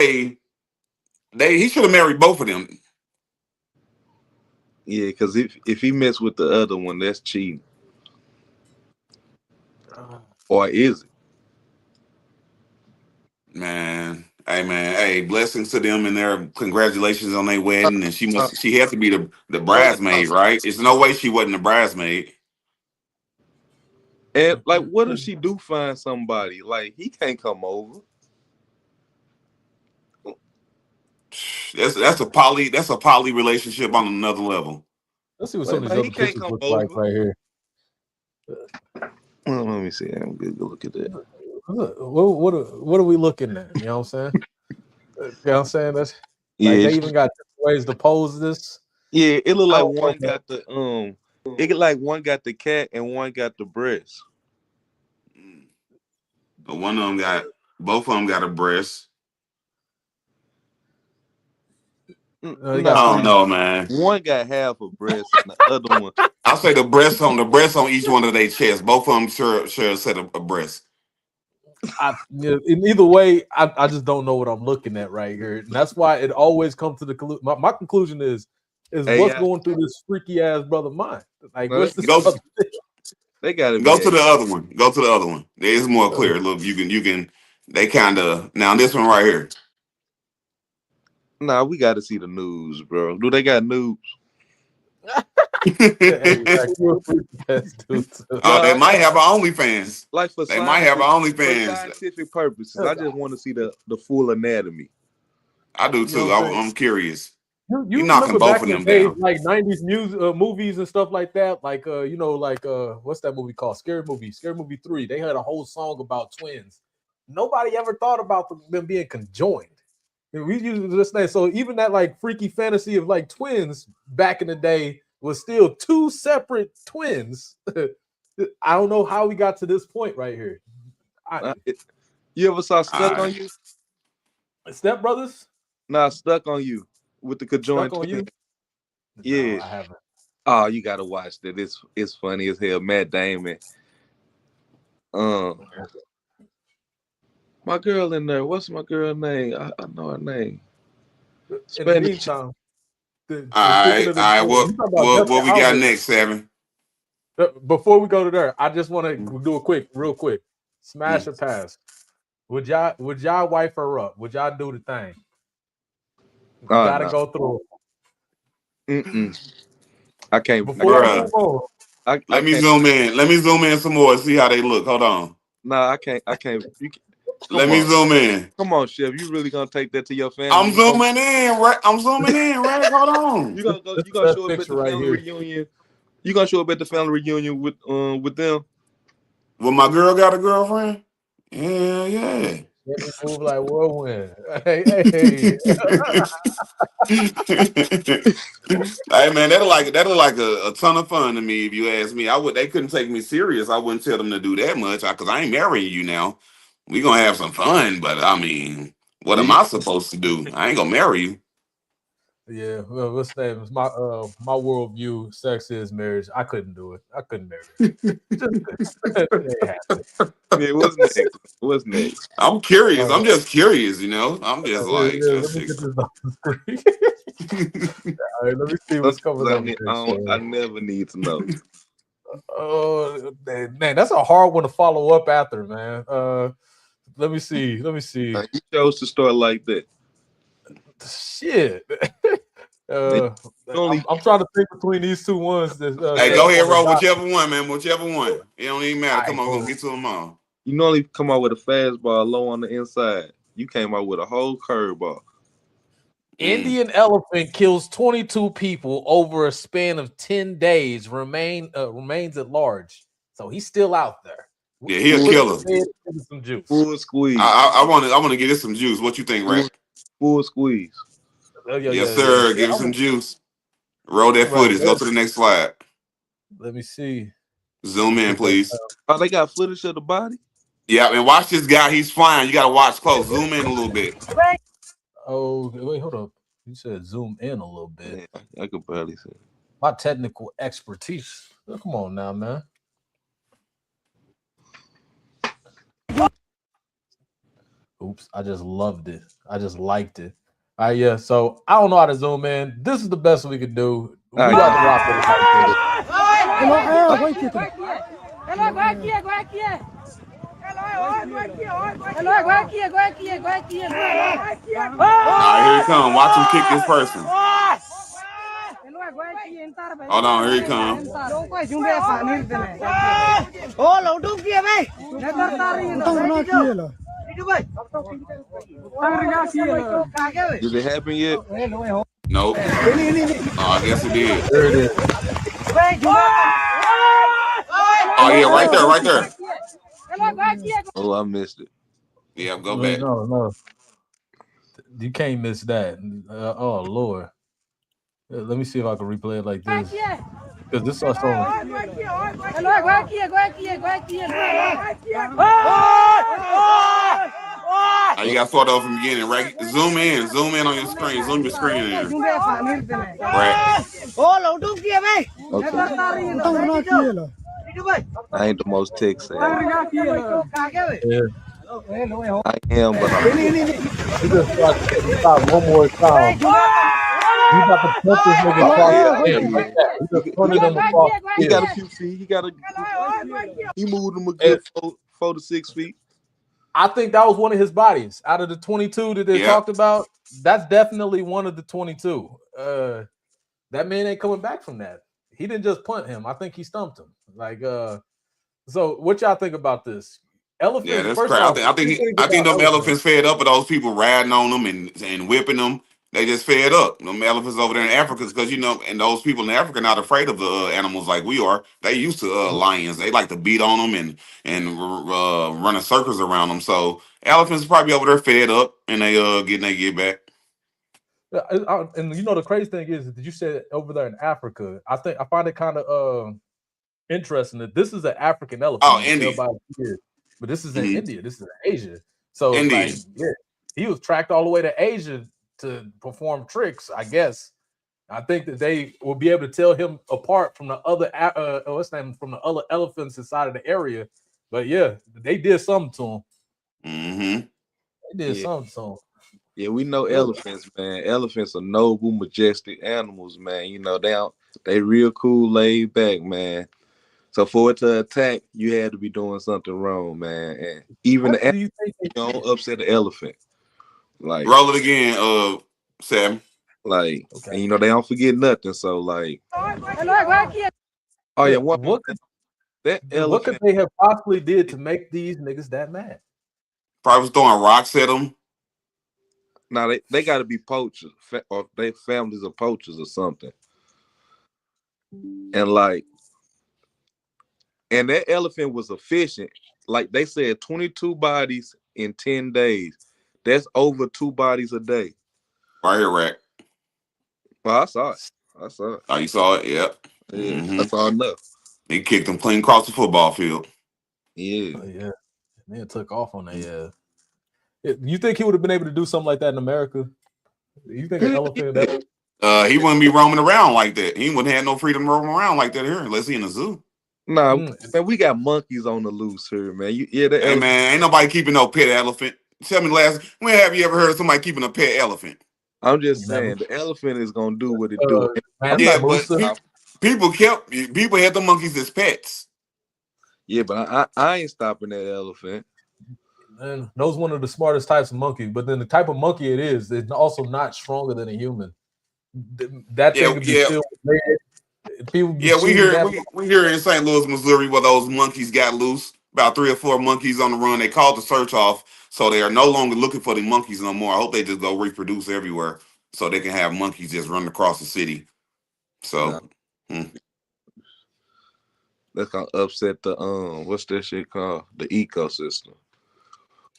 he should have married both of them. Yeah, because if he messed with the other one, that's cheating. Or is it? Man, hey man, hey, blessings to them and their congratulations on their wedding. And she had to be the Hold on. bridesmaid, right? There's no way she wasn't the bridesmaid. And like, what if she do find somebody? Like, he can't come over. That's a poly relationship on another level. Let's see what some of these Like, he other can't pictures come look like over. right here. Let me see. I'm good to look at that. What are we looking at? You know what I'm saying? You know what I'm saying? That's Yeah, like they even got ways to pose this. yeah. It look I like don't know, one got the It look like one got the cat and one got the breast. But both of them got a breast. They Nah, got I don't three. know, man. one got half a breast and the other one. I'll say the breast on each one of their chests. Both of them share a set of a breast. In either way, I just don't know what I'm looking at right here, and that's why it always comes to the conclusion. My conclusion is Hey, what's yeah, going through this freaky ass brother mind? Like, no, what's this? Go they gotta go be. to the other one. Go to the other one. It's more clear. Look, you can. They kind of now this one right here. Nah, we gotta see the news, bro. Do they got news? Hey, like, you're a freaky ass dude. They Nah, might have an OnlyFans. like for They might have an OnlyFans. scientific purposes. I just want to see the full anatomy. I do You know too. what I'm saying? I'm curious. You You knocking remember both back of in the them days, down. like '90s music, movies and stuff like that. Like, what's that movie called? Scary Movie, Scary Movie 3. They had a whole song about twins. Nobody ever thought about them being conjoined. We used to just say so. Even that like freaky fantasy of like twins back in the day was still two separate twins. I don't know how we got to this point right here. You ever saw All Stuck right. on You? Step Brothers Nah, Stuck on You with the stuck conjoined on twin. you? No, Yeah. I haven't. Oh, you gotta watch that. It's funny as hell. Matt Damon. Um, my girl in there. What's my girl name? I know her name. In the Spanish. meantime, All speaking right. of All the right. twins, you talk about What Jessica we got Alba. next, Seven? Before we go to there, I just want to do a real quick, smash Mm. or pass. Would y'all wife her up? Would y'all do the thing? Oh Gotta no. go through I can't. I before we can't. move Bruh, on. I let me can't. zoom in. Let me zoom in some more and see how they look. Hold on. Nah, I can't. I can't. Let Come me on. zoom in. Come on, Chef. You really gonna take that to your I'm family? zooming in, right? I'm zooming in, right? Hold on. You gonna go? This You is gonna that show up at picture the right family here. reunion? You gonna show up at the family reunion with them? Well, my girl got a girlfriend? Yeah, yeah. Let me move like whirlwind. Hey. Hey man, that'll like a ton of fun to me if you ask me. They couldn't take me serious. I wouldn't tell them to do that much because I ain't marrying you now. We gonna have some fun, but I mean, what am Yeah, I supposed to do? I ain't gonna marry you. Yeah, well, what's the name? My worldview. Sex is marriage. I couldn't do it. I couldn't marry her. Just couldn't. It ain't happening. yeah. What's next? What's next? I'm curious. I'm just curious, you know. I'm just like, Let me get this on the screen. All right, let me see what's coming up next. I never need to know. Oh man, that's a hard one to follow up after, man. Let me see. You chose to start like that. Shit. You uh, only I'm trying to think between these two ones that hey, set go up ahead, on the roll dot. whichever one, man. Whichever one. It don't even matter. All right, Come on, we're cool. gonna get to them all. you normally come out with a fastball low on the inside. You came out with a whole curveball. Mm. Indian elephant kills 22 people over a span of 10 days. Remains at large, so he's still out there. Yeah, he a Full, Put his killer. head into some juice. full squeeze. I want to get this some juice. What you think, Full, Ray? full squeeze. Oh, yeah, Yes, yeah, yeah. sir. Give it some juice. Roll that Right. footage. Go to the next slide. Let me see. Zoom Let's in, get that. please. Oh, they got footage of the body. Yeah, and watch this guy. He's flying. You got to watch close. Zoom in a little bit. Oh, wait, hold up. You said zoom in a little bit. Yeah, I could barely see. My technical expertise. Oh, come on now, man. Oops, I just loved it. I just liked it. Yeah. So I don't know how to zoom in. This is the best we could do. We about to rock with it like this. All right, here he come. Watch him kick this person. Hold on, here he come. Did it happen yet? Nope. I guess it did. There it is. Oh yeah, right there, right there. Oh, I missed it. Yeah, go back. No. You can't miss that. Oh Lord. Let me see if I can replay it like this. Because this is so. You got photo from the beginning, right? Zoom in on your screen. Zoom your screen in. Right. Okay. I ain't the most tech savvy. Yeah. I am, but I'm You just start one more time. You got to punch this nigga across the field like that. You just punted him across the he got a field. few feet. He moved him a good 4 to 6 feet. I think that was one of his bodies out of the 22 that they talked about. That's definitely one of the 22. That man ain't coming back from that. He didn't just punt him. I think he stumped him. So what y'all think about this? Elephants. Yeah, that's first crazy. off, I think them elephants fed up with those people riding on them and whipping them. They just fed up. Them elephants over there in Africa, because and those people in Africa not afraid of the animals like we are. They used to lions. They like to beat on them and running circles around them. So elephants probably over there fed up and they getting their get back. And the crazy thing is that you said over there in Africa. I find it kind of interesting that this is an African elephant. Oh, India. But this is in India. This is in Asia. So it's he was tracked all the way to Asia to perform tricks, I guess. I think that they will be able to tell him apart from the other from the other elephants inside of the area. But yeah, they did something to him. Mm-hmm. They did something to him. Yeah, we know elephants, man. Elephants are noble, majestic animals, man. They real cool, laid back, man. So for it to attack, you had to be doing something wrong, man. And even the animal, you don't upset the elephant. Like, roll it again, Sam. Like, okay. And they don't forget nothing. So like, oh yeah, what could they have possibly did to make these niggas that mad? Probably was throwing rocks at them. Now they got to be poachers, or their families are poachers or something. And that elephant was efficient. Like they said, 22 bodies in 10 days. That's over 2 bodies a day. Right here, Rack. Well, I saw it. Oh, you saw it? Yep. Yeah, I saw enough. They kicked them clean across the football field. Yeah. Yeah. Man took off on that. You think he would have been able to do something like that in America? You think an elephant he wouldn't be roaming around like that. He wouldn't have no freedom to roam around like that here unless he in a zoo. Nah, man, we got monkeys on the loose here, man. Hey, man, ain't nobody keeping no pet elephant. Tell me when have you ever heard of somebody keeping a pet elephant? I'm just saying the elephant is gonna do what it do. But people had the monkeys as pets. Yeah, but I ain't stopping that elephant. And those one of the smartest types of monkey, but then the type of monkey it is also not stronger than a human. That thing could be still red. People we hear in St. Louis, Missouri, where those monkeys got loose. About 3 or 4 monkeys on the run. They called the search off, so they are no longer looking for the monkeys no more. I hope they just go reproduce everywhere, so they can have monkeys just run across the city. So that's gonna upset the what's that shit called? The ecosystem.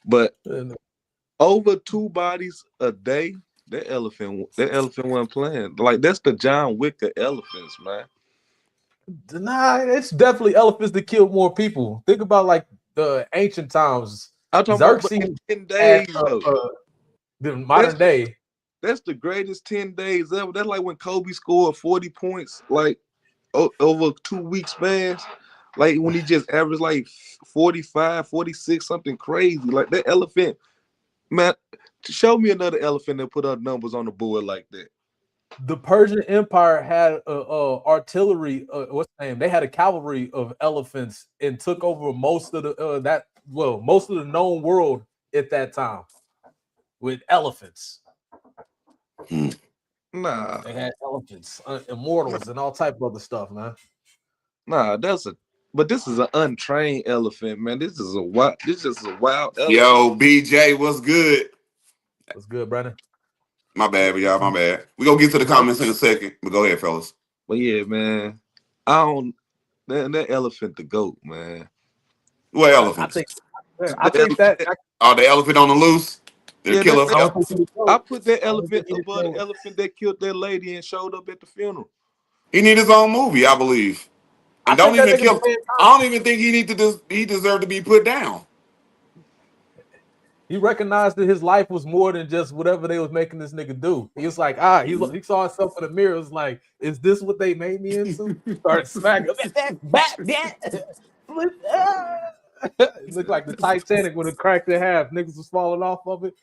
But over 2 bodies a day, that elephant wasn't playing. Like that's the John Wick of elephants, man. Nah, it's definitely elephants that killed more people. Think about like the ancient times. I'm talking about 10 days. The modern day. That's the greatest 10 days ever. That's like when Kobe scored 40 points, like over 2 weeks span. Like when he just averaged like 45, 46, something crazy. Like that elephant Man, show me another elephant that put up numbers on the board like that. The Persian Empire had artillery. What's the name? They had a cavalry of elephants and took over most of the most of the known world at that time with elephants. Nah, They had elephants, immortals, and all type of other stuff, man. nah, but this is an untrained elephant, man. This is a wild elephant. Yo, BJ, what's good? What's good, Brandon? My bad, y'all. My bad. We gonna get to the No, comments in a second, but go ahead, fellas. but yeah, man. I don't that elephant the goat, man. What I elephants? think, I The think that. Oh, the elephant on the loose, the Yeah, killer. I don't think he I goat. put that I don't elephant think he the above the goat. elephant that killed that lady and showed up at the funeral. He need his own movie, I believe. I And think don't that even nigga kill. paying I don't even think he need to. He deserved to be put down. He recognized that his life was more than just whatever they was making this nigga do. He was like, he saw himself in the mirror. It was like, is this what they made me into? Started smacking. It looked like the Titanic would have cracked in half. Niggas was falling off of it.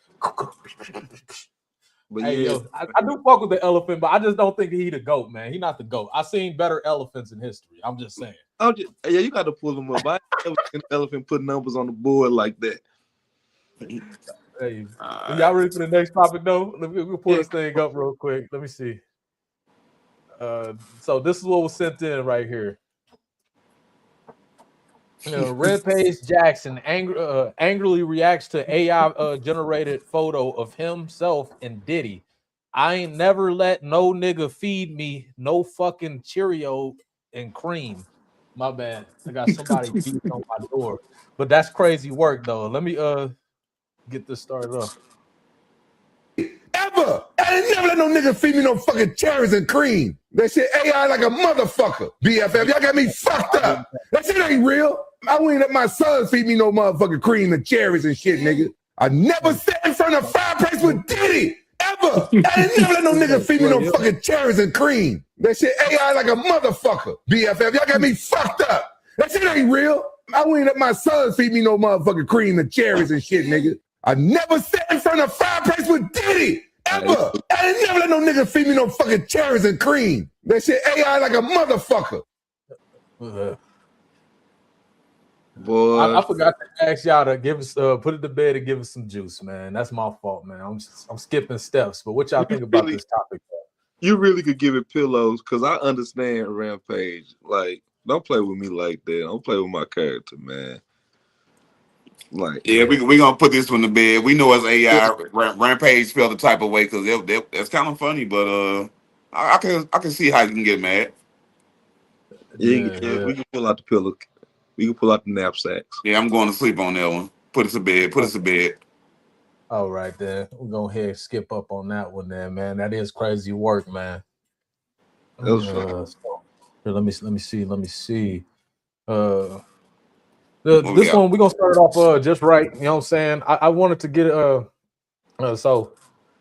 But Hey, yeah, yo, I do fuck with the elephant, but I just don't think he the GOAT, man. He not the GOAT. I seen better elephants in history. I'm just saying. yeah, you got to pull him up. I ain't never seen an elephant put numbers on the board like that. Hey, y'all ready for the next topic, though? Let me pull this thing up real quick. Let me see. So this is what was sent in right here. Red Page Jackson angrily reacts to AI generated photo of himself and Diddy. I ain't never let no nigga feed me no fucking Cheerio and cream. My bad. I got somebody beating on my door. But that's crazy work though. Let me get this started up. Ever. I ain't never let no nigga feed me no fucking cherries and cream. That shit AI like a motherfucker. BFF, y'all got me fucked up. That shit ain't real. I wouldn't let my sons feed me no motherfucking cream and cherries and shit, nigga. I never sat in front of a fireplace with Diddy. Ever. I ain't never let no nigga feed me no fucking cherries and cream. That shit AI like a motherfucker. BFF, y'all got me fucked up. That shit ain't real. I wouldn't let my sons feed me no motherfucking cream and cherries and shit, nigga. I never sat in front of a fireplace with Diddy. Ever. I ain't never let no nigga feed me no fucking cherries and cream. That shit AI like a motherfucker. Boy, I forgot to ask y'all to give us put it to bed and give us some juice, man. That's my fault, man. I'm skipping steps. But what y'all think about this topic? You really could give it pillows because I understand Rampage. Like, don't play with me like that. Don't play with my character, man. Like, Yeah, we gonna put this one to bed. We know it's AI. Rampage felt the type of way because that's kind of funny, but I can see how you can get mad. yeah, we can pull out the pillow. We can pull out the knapsacks. Yeah, I'm going to sleep on that one. Put us to bed. Put us to bed. All right, then we'll go ahead and skip up on that one, then, man. That is crazy work, man. That was fun. Here, let me see. This one we're gonna start it off just right. You know what I'm saying? I wanted to get so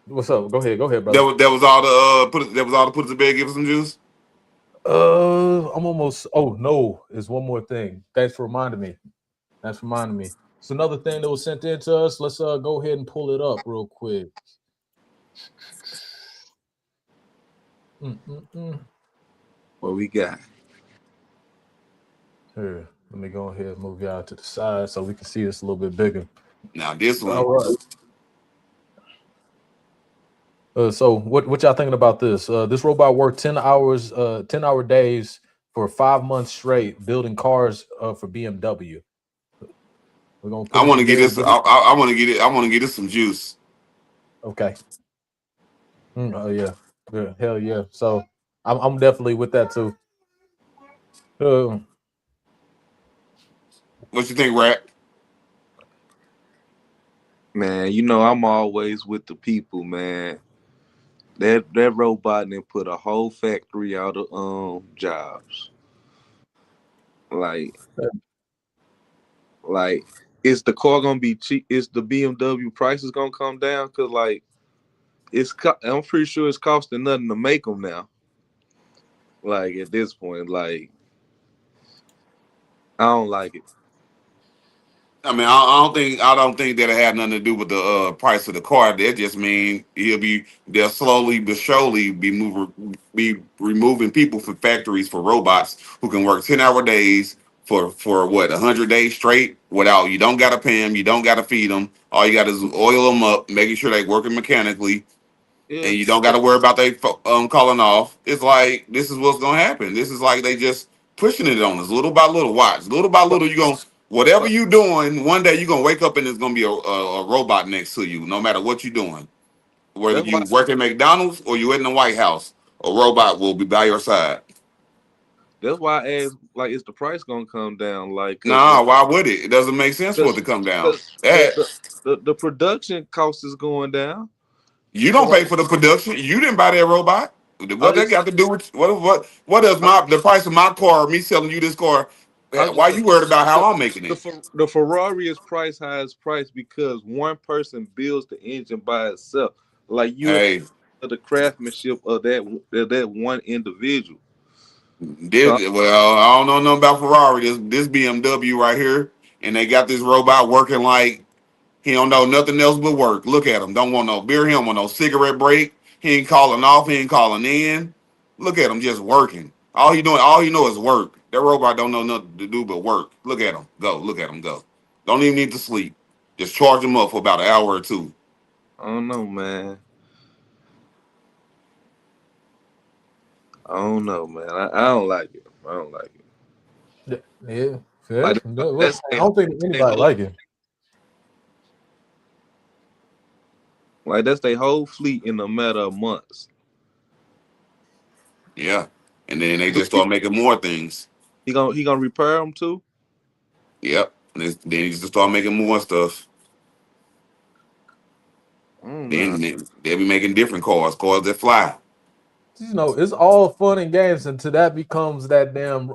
what's up? Go ahead, brother. That was all the that was all the put us to bed. Give us some juice. I'm almost. Oh no, there's one more thing. Thanks for reminding me. It's another thing that was sent in to us. Let's go ahead and pull it up real quick. What we got? Here, let me go ahead and move y'all to the side so we can see this a little bit bigger. Now this one. All right. So what y'all thinking about this? This robot worked 10-hour days for 5 months straight building cars for BMW. We're gonna put I want to get this. I want to get it. I want to get this some juice. Okay. Oh yeah. Good. Hell yeah. So I'm definitely with that too. What you think, Rat? Man, you know I'm always with the people, man. That robot then put a whole factory out of jobs. Like is the car gonna be cheap? Is the BMW prices gonna come down? Cause like I'm pretty sure it's costing nothing to make them now. Like at this point, like I don't like it. I mean, I don't think that it had nothing to do with the price of the car. That just mean they'll slowly but surely be removing people from factories for robots who can work 10-hour days for what 100 days straight without you don't gotta pay them, you don't gotta feed them. All you got is oil them up, making sure they working mechanically, Yeah, and you don't got to worry about they calling off. It's like this is what's gonna happen. This is like they just pushing it on us little by little. Watch, little by little, you gonna whatever you doing. One day you gonna wake up and there's gonna be a robot next to you, no matter what you're doing. Whether that's why you work at McDonald's or you in the White House, a robot will be by your side. I asked, like, is the price gonna come down? Like, Nah, why would it? It doesn't make sense for it to come down. because That the production cost is going down. you So don't pay for the production. You didn't buy that robot. I What they just got to do with what does I, the price of my car, me selling you this car? I'm Why just you worried about how the, I'm making it? the Ferrari is price high as price because one person builds the engine by itself. Like you Hey, the craftsmanship of that one individual. So well, I don't know nothing about Ferrari. This BMW right here, and they got this robot working like he don't know nothing else but work. Look at him. Don't want no beer. He don't want no cigarette break. He ain't calling off. He ain't calling in. Look at him just working. All he know is work. That robot don't know nothing to do but work. Look at him go. Look at him go. Don't even need to sleep. Just charge him up for about an hour or two. I don't know, man. I don't know, man. I don't like it. I don't like it. Yeah, fair. Like I that's don't think they anybody like it. like that's their whole fleet in a matter of months. Yeah, and then they Do just start making more things. he gonna repair them too? Yep. Then he just start making more stuff. I don't know. Then they'll be making different cars that fly. You know, it's all fun and games until that becomes that damn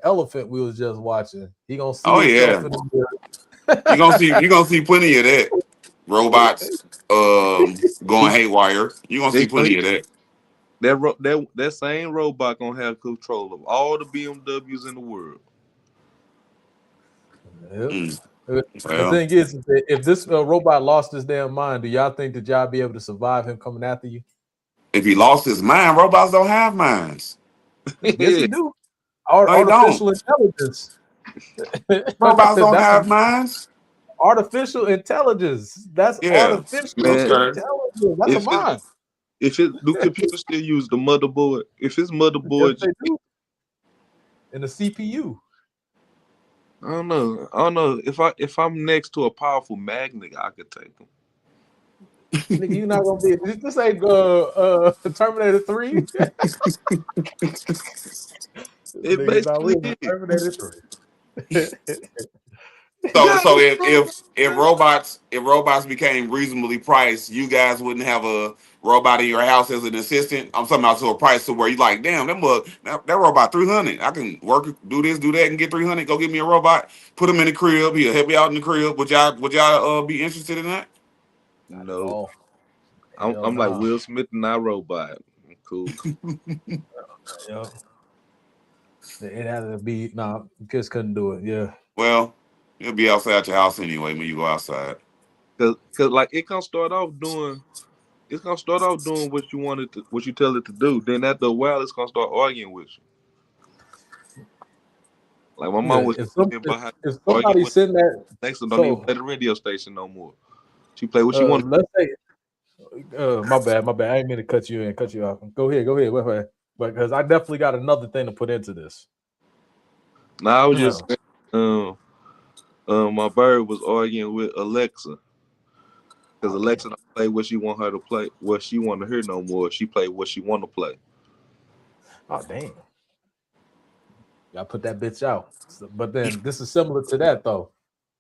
elephant we was just watching. He gonna see Oh himself yeah, in the mirror. you're gonna see plenty of that. Robots going He, haywire. You're gonna see they, plenty of that. that same robot gonna have control of all the BMWs in the world. Yep. Mm, The well, thing is, if this robot lost his damn mind, do y'all think that y'all be able to survive him coming after you? if he lost his mind, robots don't have minds. Yes, he do. No, they don't. Artificial intelligence. Robots don't That's have minds. artificial intelligence. That's Yeah. artificial Man, Okay. intelligence. That's a if it mind. do computers still use the motherboard? If it's Yes, motherboard, they do. And the CPU. I don't know. I don't know. If I'm next to a powerful magnet, I could take them. Nigga, you not gonna be. This ain't Terminator 3. It Nigga, now we basically in is. Terminator 3. So if robots became reasonably priced, you guys wouldn't have a robot in your house as an assistant. I'm talking about to a price to where you like, damn, that robot 300. I can work, do this, do that, and get 300. Go get me a robot, put him in the crib. He'll help me out in the crib. Would y'all be interested in that? Not at No, all. Hell I'm like nah. Will Smith and I robot. I'm cool. Yo, it had to be. Nah, just couldn't do it. Yeah. Well, you'll be outside your house anyway when you go outside. Cause like it's gonna start off doing what you tell it to do. Then after a while, it's gonna start arguing with you. Like my Yeah. mom was sitting behind If arguing somebody with sitting there, next to don't even so play the radio station no more. She play what she want. let's say, my bad. I didn't mean to cut you off. Go ahead. Wait. But because I definitely got another thing to put into this. Now I was Yeah. just saying, my bird was arguing with Alexa because Alexa don't play what she want her to play, what she want to hear no more. She play what she want to play. Oh damn. Y'all put that bitch out. But then this is similar to that though.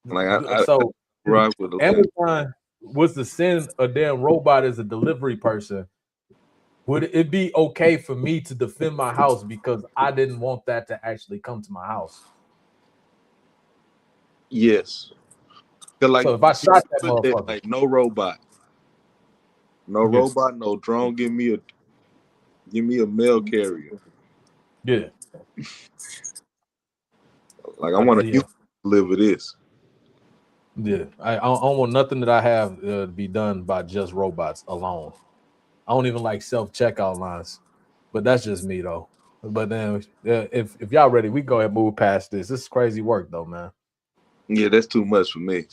Like I So rock with Alexa. Amazon was to send a damn robot as a delivery person. Would it be okay for me to defend my house because I didn't want that to actually come to my house? Yes, cause like So if I shot that motherfucker, like no robot, yes. no drone. Give me a mail carrier. Yeah. Like I want to Yeah. deliver this. Yeah, I don't want nothing that I have to be done by just robots alone. I don't even like self checkout lines, but that's just me though. But then, if y'all ready, we go ahead and move past this. This is crazy work though, man. Yeah, that's too much for me.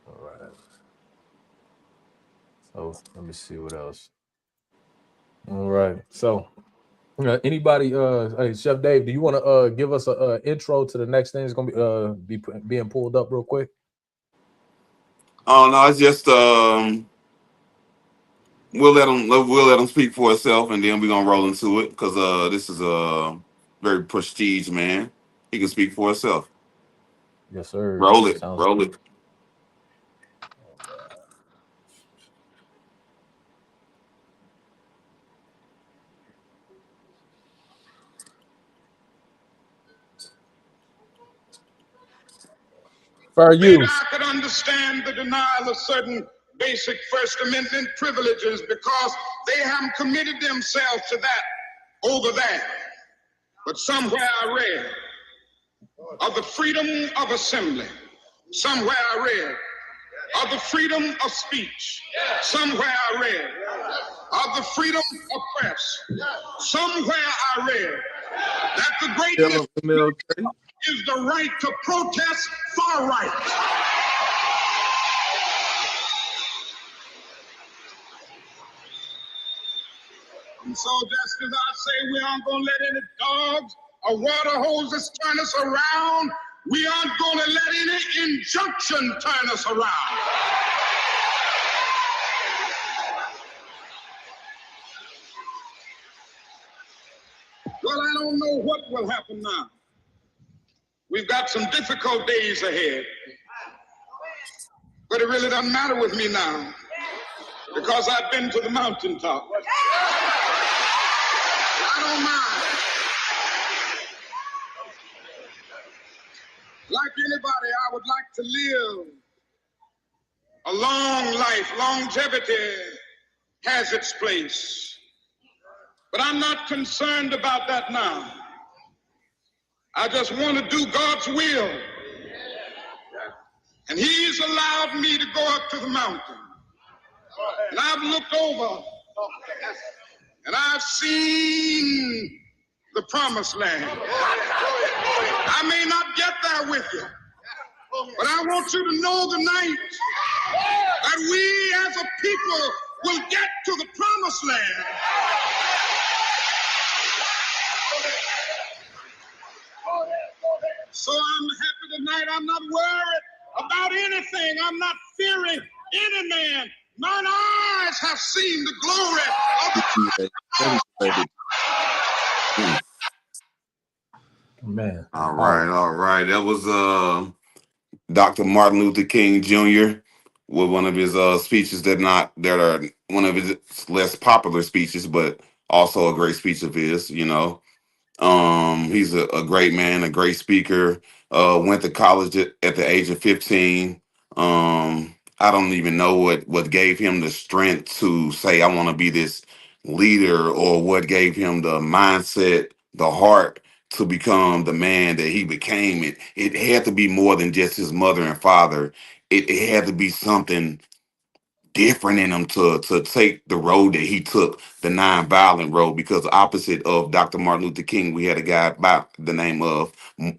All right. So let me see what else. All right. So anybody, hey, Chef Dave, do you want to give us a intro to the next thing that's gonna be being pulled up real quick? Oh no, it's just we'll let him speak for itself, and then we're gonna roll into it because this is a very prestige man. He can speak for himself. Yes, sir. Roll it, Sounds roll it. fair Maybe use. I could understand the denial of certain basic First Amendment privileges because they haven't committed themselves to that over there. But somewhere I read of the freedom of assembly. Somewhere I read of the freedom of speech. Somewhere I read of the freedom of press. Somewhere I read that the Tell greatness him, MLK. is the right to protest far right. And so just as I say we aren't going to let any dogs or water hoses turn us around, we aren't going to let any injunction turn us around. Well, I don't know what will happen now. We've got some difficult days ahead. But it really doesn't matter with me now because I've been to the mountaintop. I don't mind. Like anybody, I would like to live a long life. Longevity has its place. But I'm not concerned about that now. I just want to do God's will. And He's allowed me to go up to the mountain. And I've looked over and I've seen the promised land. I may not get there with you, but I want you to know tonight that we as a people will get to the promised land. So I'm happy tonight. I'm not worried about anything. I'm not fearing any man. Mine eyes have seen the glory of the Man. All right, all right. That was Dr. Martin Luther King Jr. with one of his speeches that are one of his less popular speeches, but also a great speech of his. He's a great man, a great speaker. Went to college at the age of 15. I don't even know what gave him the strength to say, I want to be this leader, or what gave him the mindset, the heart to become the man that he became. It had to be more than just his mother and father. It had to be something different in him to take the road that he took, the non-violent road, because opposite of Dr. Martin Luther King, we had a guy by the name of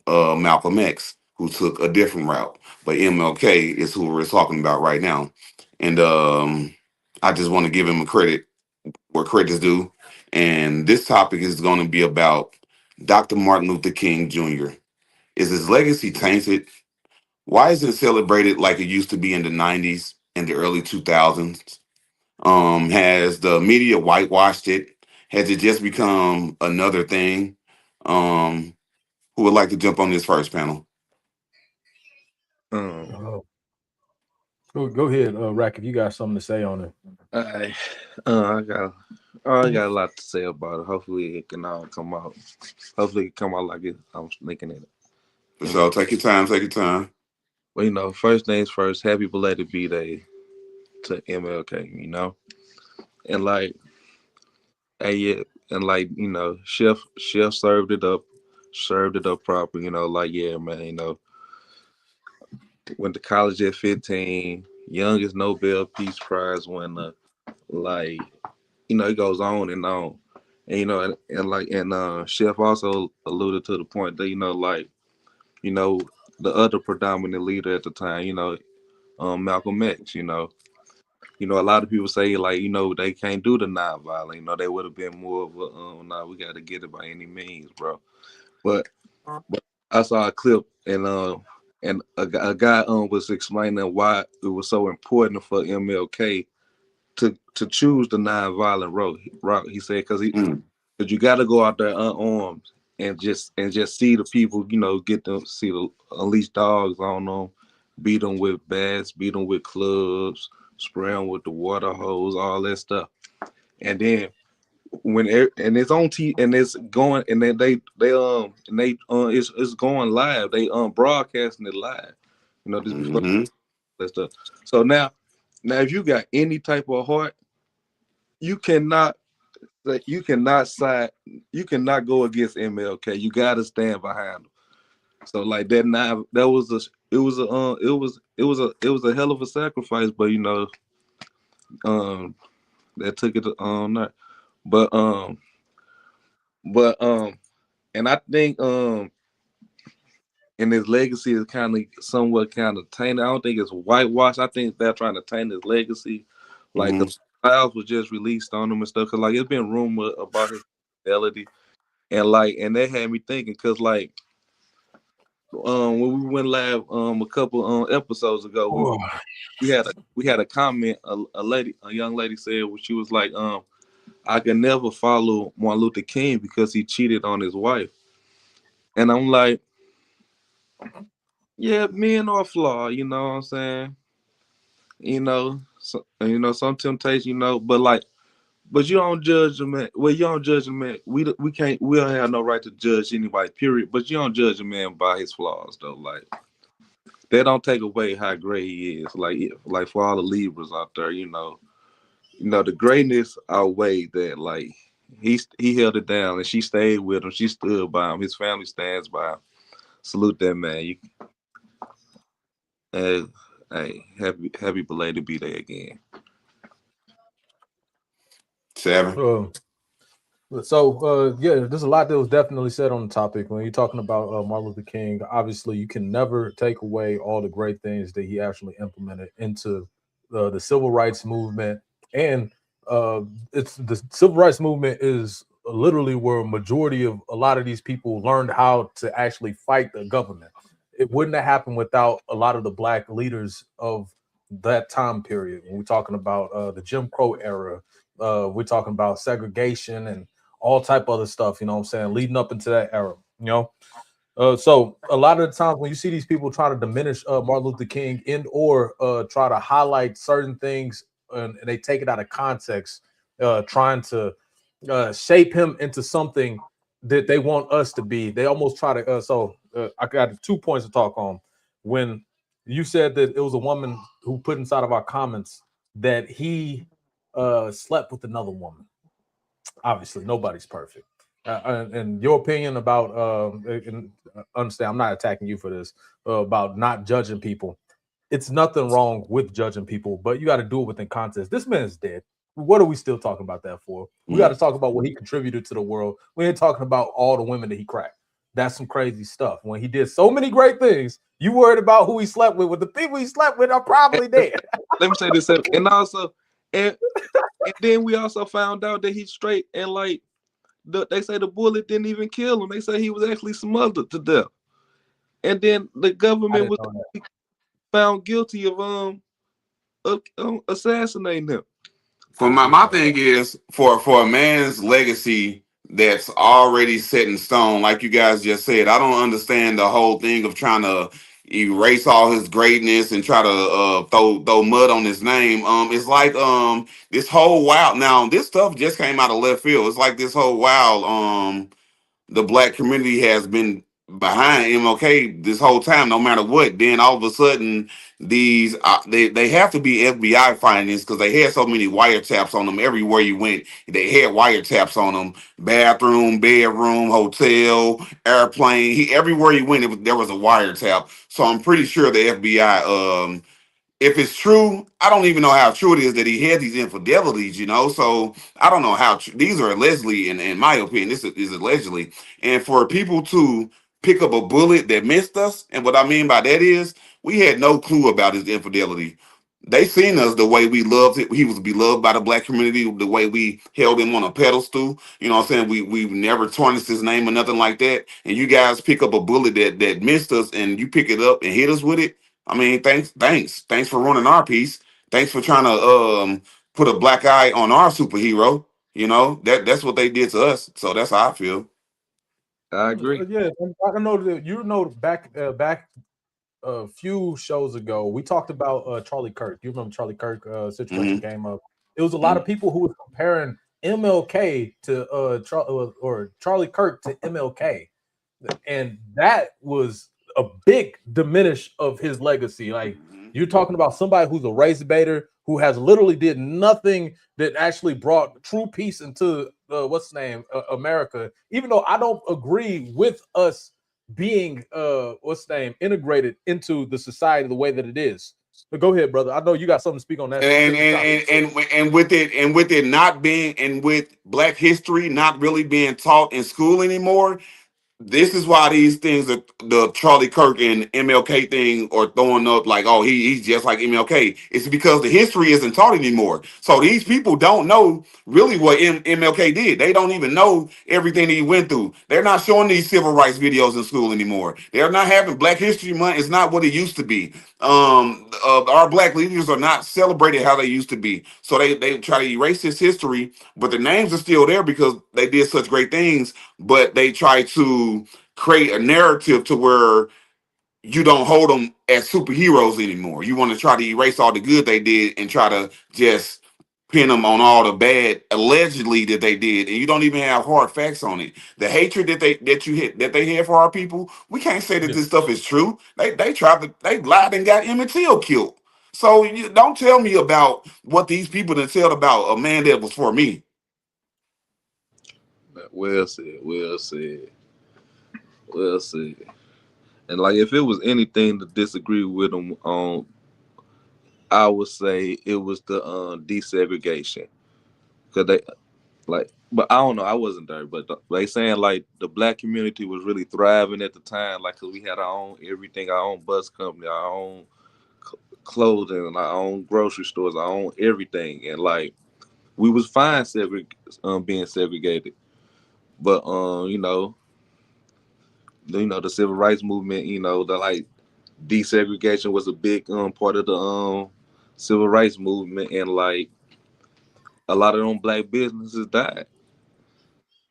Malcolm X who took a different route. But MLK is who we're talking about right now. And I just want to give him a credit where credit is due. And this topic is going to be about Dr. Martin Luther King Jr. Is his legacy tainted? Why isn't it celebrated like it used to be in the 90s and the early 2000s? Has the media whitewashed it? Has it just become another thing? Um, who would like to jump on this first panel? Um, Go ahead, Rack, if you got something to say on it. I, I got a lot to say about it. Hopefully, it can all come out. Hopefully, it come out like it. I'm thinking it. So take your time. Take your time. Well, first things first. Happy belated B-Day to MLK. And like, hey, yeah, and like, Chef served it up served it up proper. Like yeah, man. Went to college at 15, youngest Nobel Peace Prize winner. Like it goes on and on. And Chef also alluded to the point that you know the other predominant leader at the time, Malcolm X. A lot of people say like they can't do the nonviolent. They would have been more of a nah, we got to get it by any means, bro. But I saw a clip and a guy was explaining why it was so important for MLK to choose the nonviolent route. He said because Mm. you got to go out there unarmed and just see the people, get them, see the unleash dogs on them, beat them with bats, beat them with clubs, spray them with the water hose, all that stuff. And then and it's on T and it's going and then it's going live. They broadcasting it live. This before Hmm. that stuff. So now if you got any type of heart, you cannot side, you cannot go against MLK. You gotta stand behind him. So like that now that was a it was a hell of a sacrifice, but that took it on. But but and I think and his legacy is somewhat kind of tainted. I don't think it's whitewashed. I think they're trying to taint his legacy. Like Hmm. the files was just released on him and stuff. Cause like it's been rumored about his fidelity. And that had me thinking, cause like when we went live a couple episodes ago, we had a comment, a young lady said, she was like, I can never follow Martin Luther King because he cheated on his wife. And I'm like, yeah, men are flawed, you know what I'm saying? Some temptation, but you don't judge them, man. Well, you don't judge a man. We can't. We don't have no right to judge anybody. Period. But you don't judge a man by his flaws, though. Like that don't take away how great he is. Like for all the Libras out there, the greatness outweighed that. Like he held it down, and she stayed with him. She stood by him. His family stands by him. Salute that man. Uh, hey, happy belated be there again. 7. Yeah, there's a lot that was definitely said on the topic when you're talking about Martin Luther King. Obviously, you can never take away all the great things that he actually implemented into the civil rights movement, and it's the civil rights movement is literally where a majority of a lot of these people learned how to actually fight the government. It wouldn't have happened without a lot of the black leaders of that time period. When we're talking about the Jim Crow era, we're talking about segregation and all type of other stuff, you know what I'm saying, leading up into that era, so a lot of the times when you see these people try to diminish Martin Luther King and or try to highlight certain things and they take it out of context, trying to shape him into something that they want us to be. They almost try to. I got 2 points to talk on. When you said that it was a woman who put inside of our comments that he slept with another woman. Obviously, nobody's perfect. And your opinion about understand, I'm not attacking you for this, about not judging people. It's nothing wrong with judging people, but you got to do it within context. This man is dead. What are we still talking about that for? We got to talk about what he contributed to the world. We ain't talking about all the women that he cracked. That's some crazy stuff. When he did so many great things, you worried about who he slept with. Well, the people he slept with are probably dead. Let me say this, and also, and then we also found out that he's straight, and like they say the bullet didn't even kill him. They say he was actually smothered to death, and then the government was found guilty of assassinating him. For my thing is for a man's legacy that's already set in stone, like you guys just said. I don't understand the whole thing of trying to erase all his greatness and try to throw mud on his name. It's like this whole wow. Now this stuff just came out of left field. It's like this whole wow. The black community has been behind MLK this whole time, no matter what. Then all of a sudden, these they have to be FBI findings because they had so many wiretaps on them everywhere you went. They had wiretaps on them: bathroom, bedroom, hotel, airplane. Everywhere you went, there was a wiretap. So I'm pretty sure the FBI if it's true, I don't even know how true it is that he had these infidelities, you know. So I don't know how these are allegedly, in my opinion, this is allegedly. And for people to pick up a bullet that missed us, and what I mean by that is we had no clue about his infidelity. They seen us the way we loved it. He was beloved by the black community, the way we held him on a pedestal. You know what I'm saying? We've never tarnished his name or nothing like that. And you guys pick up a bullet that missed us and you pick it up and hit us with it. I mean, thanks for ruining our piece. Thanks for trying to put a black eye on our superhero. You know that's what they did to us. So that's how I feel. I agree. Yeah, I know that back a few shows ago, we talked about Charlie Kirk. You remember Charlie Kirk situation came up. It was a lot of people who were comparing MLK to Charlie Kirk to MLK, and that was a big diminish of his legacy. Like you're talking about somebody who's a race baiter who has literally did nothing that actually brought true peace into America. Even though I don't agree with us being integrated into the society the way that it is. But go ahead, brother. I know you got something to speak on that. And with it not being, and with Black history not really being taught in school anymore, this is why these things are the Charlie Kirk and MLK thing are throwing up like, oh, he's just like MLK. It's because the history isn't taught anymore. So these people don't know really what MLK did. They don't even know everything he went through. They're not showing these civil rights videos in school anymore. They're not having Black History Month. It's not what it used to be. Our Black leaders are not celebrated how they used to be. So they try to erase this history, but the names are still there because they did such great things. But they try to create a narrative to where you don't hold them as superheroes anymore. You want to try to erase all the good they did and try to just pin them on all the bad allegedly that they did, and you don't even have hard facts on it. The hatred that they had for our people, we can't say that this stuff is true. They lied and got Emmett Till killed. So you don't tell me about what these people done tell about a man that was for me. Well said. Well said. Well said. And like, if it was anything to disagree with them on, I would say it was the desegregation, because they but I don't know. I wasn't there, but they saying like the Black community was really thriving at the time, like, cause we had our own everything, our own bus company, our own clothing, our own grocery stores, our own everything, and like we was fine being segregated, but the civil rights movement, the like desegregation was a big part of the civil rights movement, and like a lot of them Black businesses died.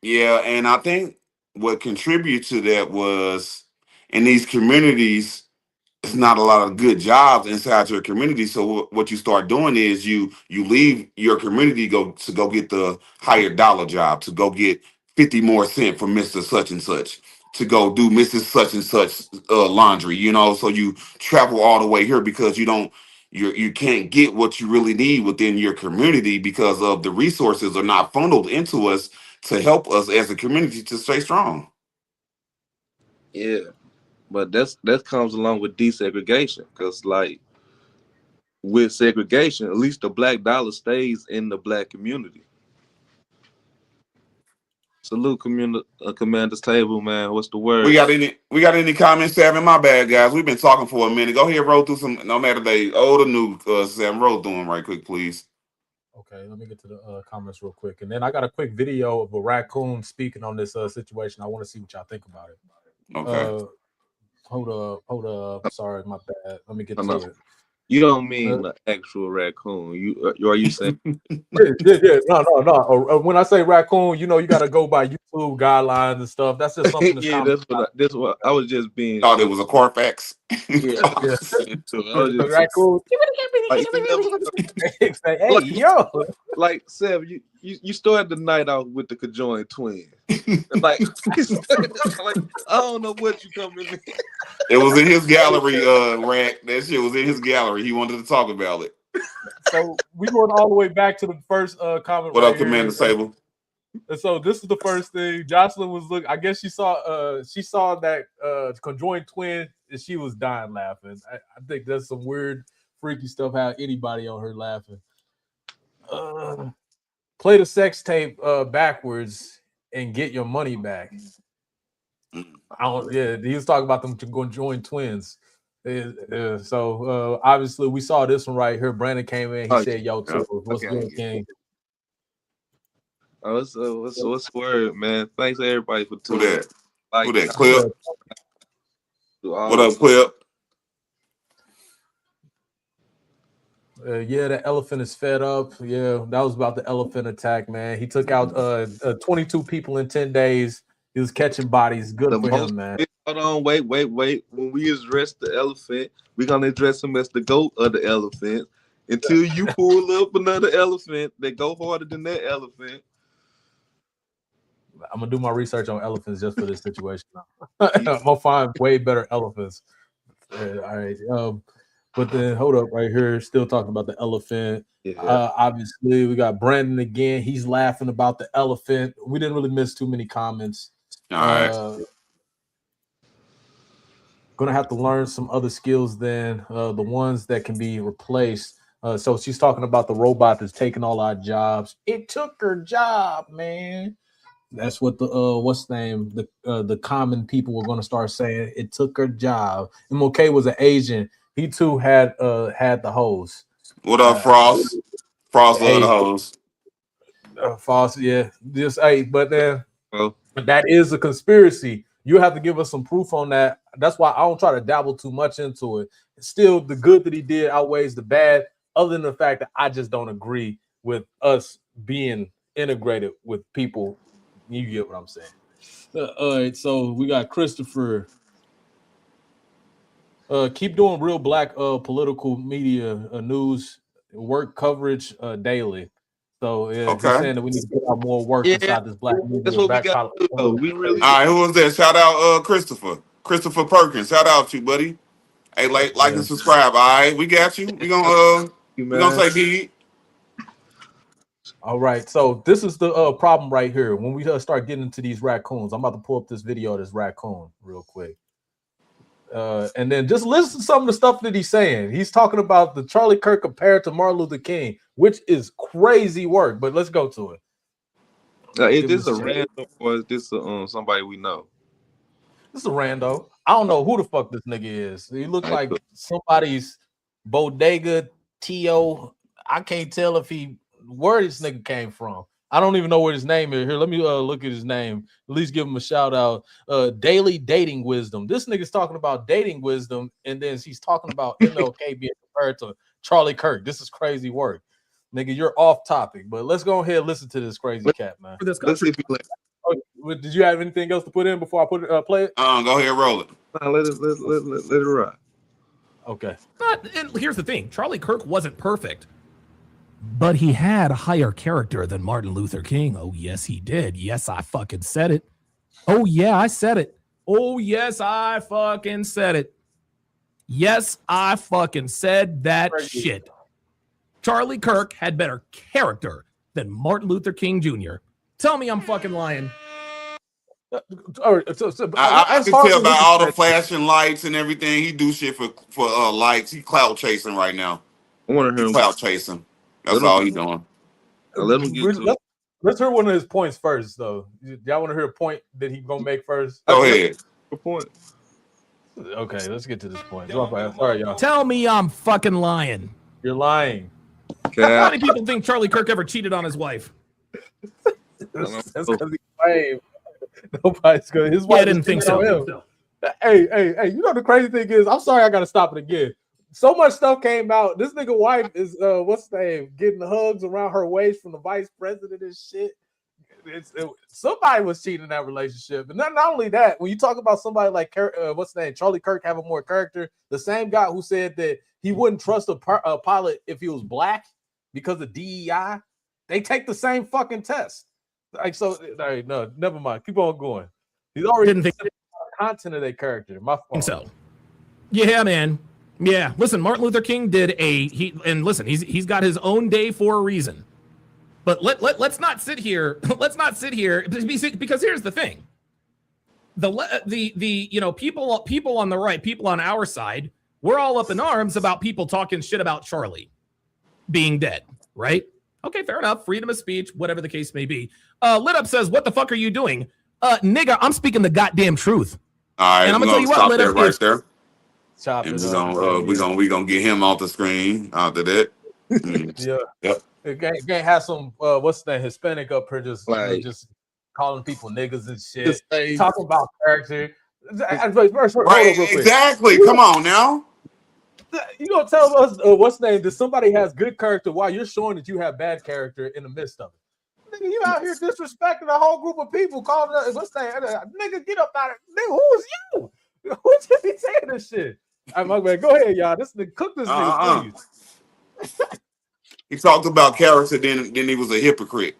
Yeah, and I think what contributed to that was in these communities, it's not a lot of good jobs inside your community. So what you start doing is you leave your community to go get the higher dollar job, to go get 50 more cent from Mr. Such and Such, to go do Mrs. Such and Such laundry, you know. So you travel all the way here because you can't get what you really need within your community because of the resources are not funneled into us to help us as a community to stay strong. Yeah, but that comes along with desegregation, because like with segregation, at least the Black dollar stays in the Black community. Salute, Commander's Table, man. What's the word? We got any comments, Seven? My bad, guys. We've been talking for a minute. Go ahead, roll through some. No matter they old or new, Seven, roll through them right quick, please. Okay, let me get to the comments real quick, and then I got a quick video of a raccoon speaking on this situation. I want to see what y'all think about it. Okay. Hold up. Sorry, my bad. Let me get to it. You don't mean the actual raccoon. Are you saying? Yeah. No. When I say raccoon, you got to go by YouTube guidelines and stuff. That's just something. Yeah, that's what I was just being. Thought it was a Carfax. Yeah. I was just Raccoon. Like, you never, Hey, like, yo. like Sev, you started the night out with the conjoined twins. Like, like, I don't know what you coming in. It was in his gallery, Rack. That shit was in his gallery. He wanted to talk about it. So we going all the way back to the first comment What right up, Commander here. Sable? And so this is the first thing. Jocelyn was looking. I guess she saw that conjoined twin and she was dying laughing. I think that's some weird, freaky stuff. How anybody on her laughing? Play the sex tape backwards and get your money back. I don't. Yeah, he was talking about them conjoined twins. So obviously we saw this one right here. Brandon came in. He said, "Yo, too. What's good, King?" Oh, what's word, man? Thanks everybody for tuning in. Who that? Clip? What up, Clip? Yeah, the elephant is fed up. Yeah, that was about the elephant attack, man. He took out 22 people in 10 days. He was catching bodies. Good for him, man. Hold on, wait. When we address the elephant, we're gonna address him as the goat of the elephant. Until you pull up another elephant that go harder than that elephant. I'm gonna do my research on elephants just for this situation. I'm gonna find way better elephants. All right. But then hold up right here, still talking about the elephant. Yeah. Obviously, we got Brandon again. He's laughing about the elephant. We didn't really miss too many comments. All right. Gonna have to learn some other skills than the ones that can be replaced. So she's talking about the robot that's taking all our jobs. It took her job, man. That's what the what's the name? The common people were gonna start saying. It took her job. MLK was an Asian. He too had the hose. What up, Frost? Frost love the hose. Frost, yeah. Just but then that is a conspiracy. You have to give us some proof on that. That's why I don't try to dabble too much into it. Still, the good that he did outweighs the bad, other than the fact that I just don't agree with us being integrated with people. You get what I'm saying. All right, so we got Christopher. Keep doing real black political media news work coverage daily. So he's saying that we need to put out more work inside this black media. That's what we got to do. We really. All right, who was that? Shout out Christopher Perkins. Shout out to you, buddy. Hey, like and subscribe. All right, we got you. We gonna take heed. All right, so this is the problem right here. When we start getting into these raccoons, I'm about to pull up this video of this raccoon real quick. And then just listen to some of the stuff that he's saying. He's talking about the Charlie Kirk compared to Martin Luther King, which is crazy work. But let's go to it. Is this a random or is this somebody we know? This is a rando. I don't know who the fuck this nigga is. He looks like somebody's bodega T.O. I can't tell where this nigga came from. I don't even know what his name is. Here, let me look at his name. At least give him a shout out. Daily dating wisdom. This nigga's talking about dating wisdom, and then he's talking about MLK being compared to Charlie Kirk. This is crazy work. Nigga, you're off topic, but let's go ahead and listen to this crazy cat, man. Let's see if you did you have anything else to put in before I play it? Go ahead and roll it. Let it ride. Okay. And here's the thing. Charlie Kirk wasn't perfect, but he had a higher character than Martin Luther King. Oh, yes, he did. Yes, I fucking said it. Oh, yeah, I said it. Oh, yes, I fucking said it. Yes, I fucking said that shit. Charlie Kirk had better character than Martin Luther King Jr. Tell me I'm fucking lying. I can tell by all the flashing lights and everything. He do shit for likes. He clout chasing right now. I want to hear him clout chasing. That's all he doing. Let him get to it. Let's hear one of his points first, though. Y'all want to hear a point that he gonna make first? Go ahead. A point. Okay, let's get to this point. Sorry, y'all. Tell me I'm fucking lying. You're lying. How many people think Charlie Kirk ever cheated on his wife? That's because he's lame. Nobody's good. His wife didn't think so. Hey, you know the crazy thing is, I'm sorry I gotta stop it again. So much stuff came out. This nigga wife is what's the name? Getting the hugs around her waist from the vice president and shit. Somebody was cheating in that relationship. And not only that, when you talk about somebody like what's the name? Charlie Kirk having more character, the same guy who said that he wouldn't trust a pilot if he was black because of DEI. They take the same fucking test. Like so, right, no, never mind. Keep on going. He's already Didn't think the content of their character. My fault. so. Yeah, man. Yeah. Listen, Martin Luther King did he's got his own day for a reason. But let's not sit here. Let's not sit here because here's the thing. The people on the right, people on our side, we're all up in arms about people talking shit about Charlie being dead, right? Okay, fair enough. Freedom of speech, whatever the case may be. Lit Up says, "What the fuck are you doing, nigga? I'm speaking the goddamn truth." All right, and I'm we're gonna tell you what, stop Lit there Up right is there. Chop And it we're up. gonna get him off the screen after that. Yeah. Yep. Can't have some what's that Hispanic up here just Like, just calling people niggas and shit, just say, talking about character. Hold up Right, real quick. exactly. Come on now. You gonna tell us what's name that somebody has good character while you're showing that you have bad character in the midst of it? Nigga, you out here disrespecting a whole group of people, calling us what's name? Nigga, get up out of nigga. Who is you? Who should be saying this shit? All right, my man, go ahead, y'all. This nigga cook this nigga, please. He talked about character, then he was a hypocrite.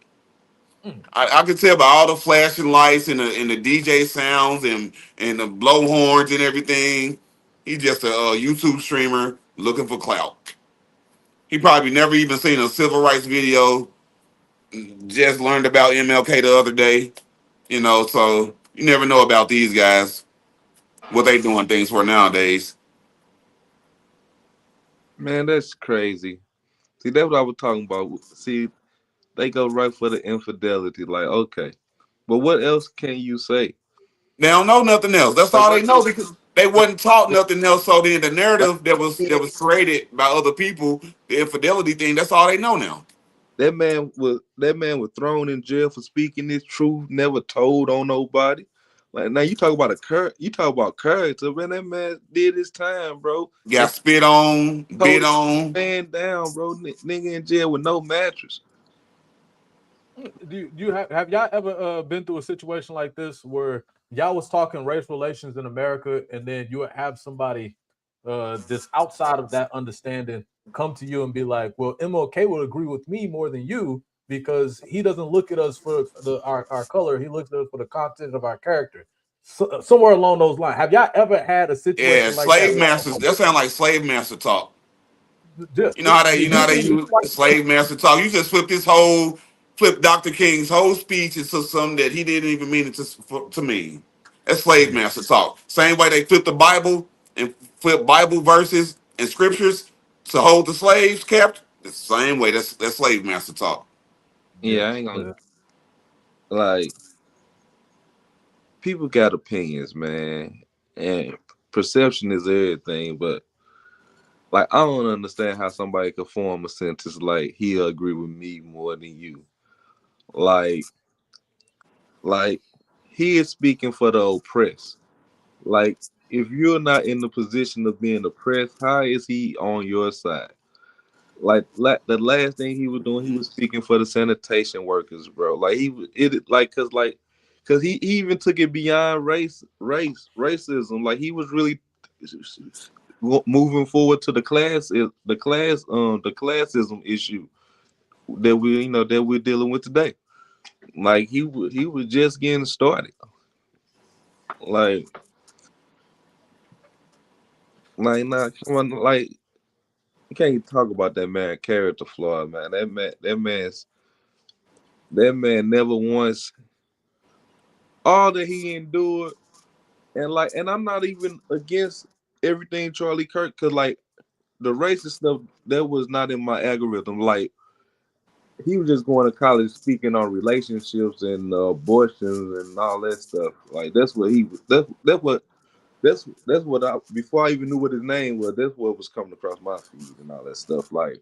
I could tell by all the flashing lights and the DJ sounds and the blow horns and everything. He's just a YouTube streamer looking for clout. He probably never even seen a civil rights video. Just learned about MLK the other day. So you never know about these guys, what they doing things for nowadays. man, that's crazy. See, that's what I was talking about. See, they go right for the infidelity. Like, okay, but what else can you say? They don't know nothing else. That's Like, all what they know else? because they wasn't taught nothing else. So then the Like, narrative that was created by other people, the infidelity thing, that's all they know now. that man was thrown in jail for speaking his truth, never told on nobody. Like, now you talk about character, man. That man did his time, bro. Got spit on, bit Told on. man down, bro. Nigga in jail with no mattress. Do you have y'all ever been through a situation like this where y'all was talking race relations in America and then you would have somebody that's outside of that understanding come to you and be like, well, MLK would agree with me more than you because he doesn't look at us for our color, he looks at us for the content of our character. So, somewhere along those lines, have y'all ever had a situation Yeah, like that? slave masters. That sound like slave master talk. Just, You know how they use slave master talk. You just flip Dr. King's whole speech into something that he didn't even mean it to mean. That's slave master talk. Same way they flip the Bible and flip Bible verses and scriptures to hold the slaves kept. The same way. That's slave master talk. Yeah, I ain't gonna like. People got opinions, man, and perception is everything. But like, I don't understand how somebody could form a sentence like he'll agree with me more than you. Like he is speaking for the oppressed. Like, if you're not in the position of being oppressed, how is he on your side? Like the last thing he was doing, he was speaking for the sanitation workers, bro. Like cause he even took it beyond racism. Like, he was really moving forward to the classism issue that we're dealing with today. Like, he was just getting started. Like nah, come on, like, you can't talk about that man character flaw, man. That man never once, all that he endured, and I'm not even against everything Charlie Kirk, cause like the racist stuff that was not in my algorithm. Like, he was just going to college speaking on relationships and abortions and all that stuff. Like, that's what he was. That's what I, before I even knew what his name was. That's what was coming across my feed and all that stuff. You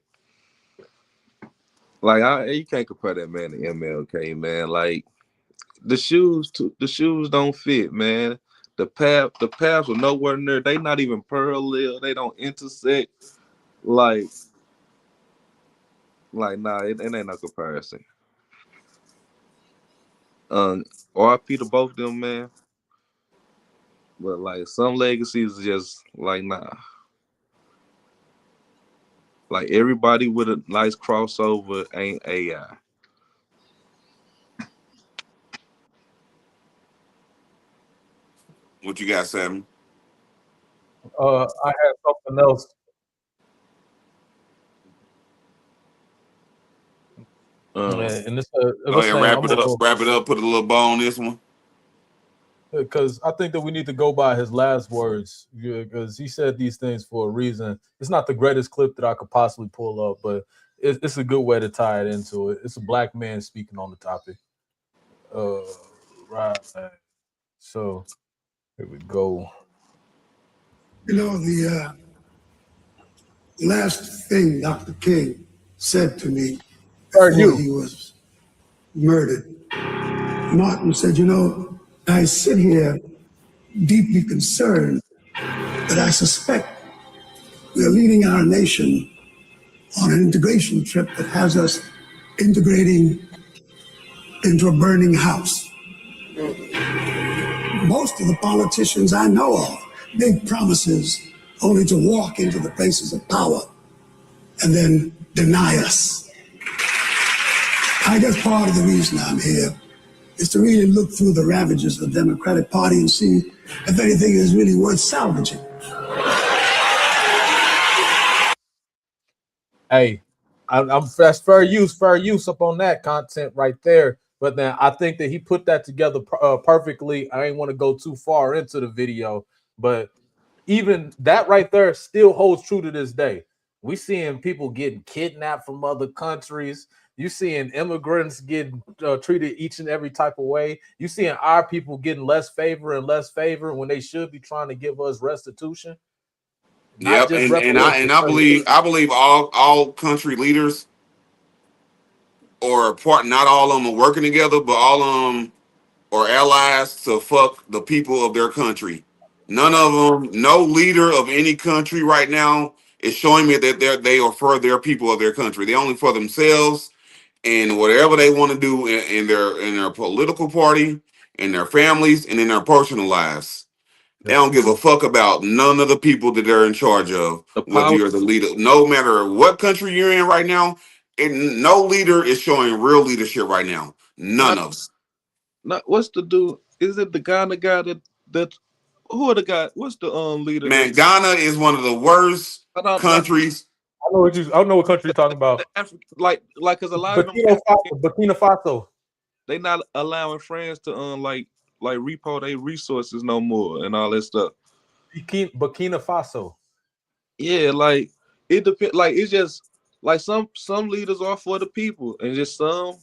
can't compare that man to MLK, man. Like, the shoes don't fit, man. The paths are nowhere near. They not even parallel. They don't intersect. Like nah, it ain't no comparison. RIP to both of them, man. But like, some legacies is just like, nah. Like everybody with a nice crossover ain't AI. What you got, Sam? I had something else. And this Go what's ahead, the name? wrap I'm it gonna up. go Wrap it up. Put a little bow on this one. because I think that we need to go by his last words because he said these things for a reason. It's not the greatest clip that I could possibly pull up, but it's a good way to tie it into it. It's a black man speaking on the topic. Uh, right. So here we go. You know, the last thing Dr. King said to me Are before you? he was murdered, Martin said, you know, I sit here deeply concerned that I suspect we're leading our nation on an integration trip that has us integrating into a burning house. Most of the politicians I know of make promises only to walk into the places of power and then deny us. I guess part of the reason I'm here is to really look through the ravages of the Democratic Party and see if anything is really worth salvaging. Hey, I'm that's fair use up on that content right there. But then I think that he put that together perfectly. I ain't want to go too far into the video, but even that right there still holds true to this day. We seeing people getting kidnapped from other countries. You seeing immigrants getting treated each and every type of way. You seeing our people getting less favor and less favor when they should be trying to give us restitution, not Yep, just and reparations. I believe all country leaders or part not all of them are working together, but all of them are allies to fuck the people of their country. None of them, no leader of any country right now is showing me that they are for their people of their country. They only for themselves and whatever they want to do in their political party, in their families, and in their personal lives. They That's don't give a true. fuck about none of the people that they're in charge of, The whether power you're the leader. No matter what country you're in right now, and no leader is showing real leadership right now. None not of them. not what's the dude? Is it the guy that who are the guy? What's the leader Man, that's Ghana is one of the worst not countries. I know what country you're talking about. the Africa, like because a lot of them Burkina African, Faso. Burkina Faso. they not allowing friends to like repo their resources no more and all that stuff. Burkina Faso. Yeah, like it depends. Like it's just like some leaders are for the people, and just some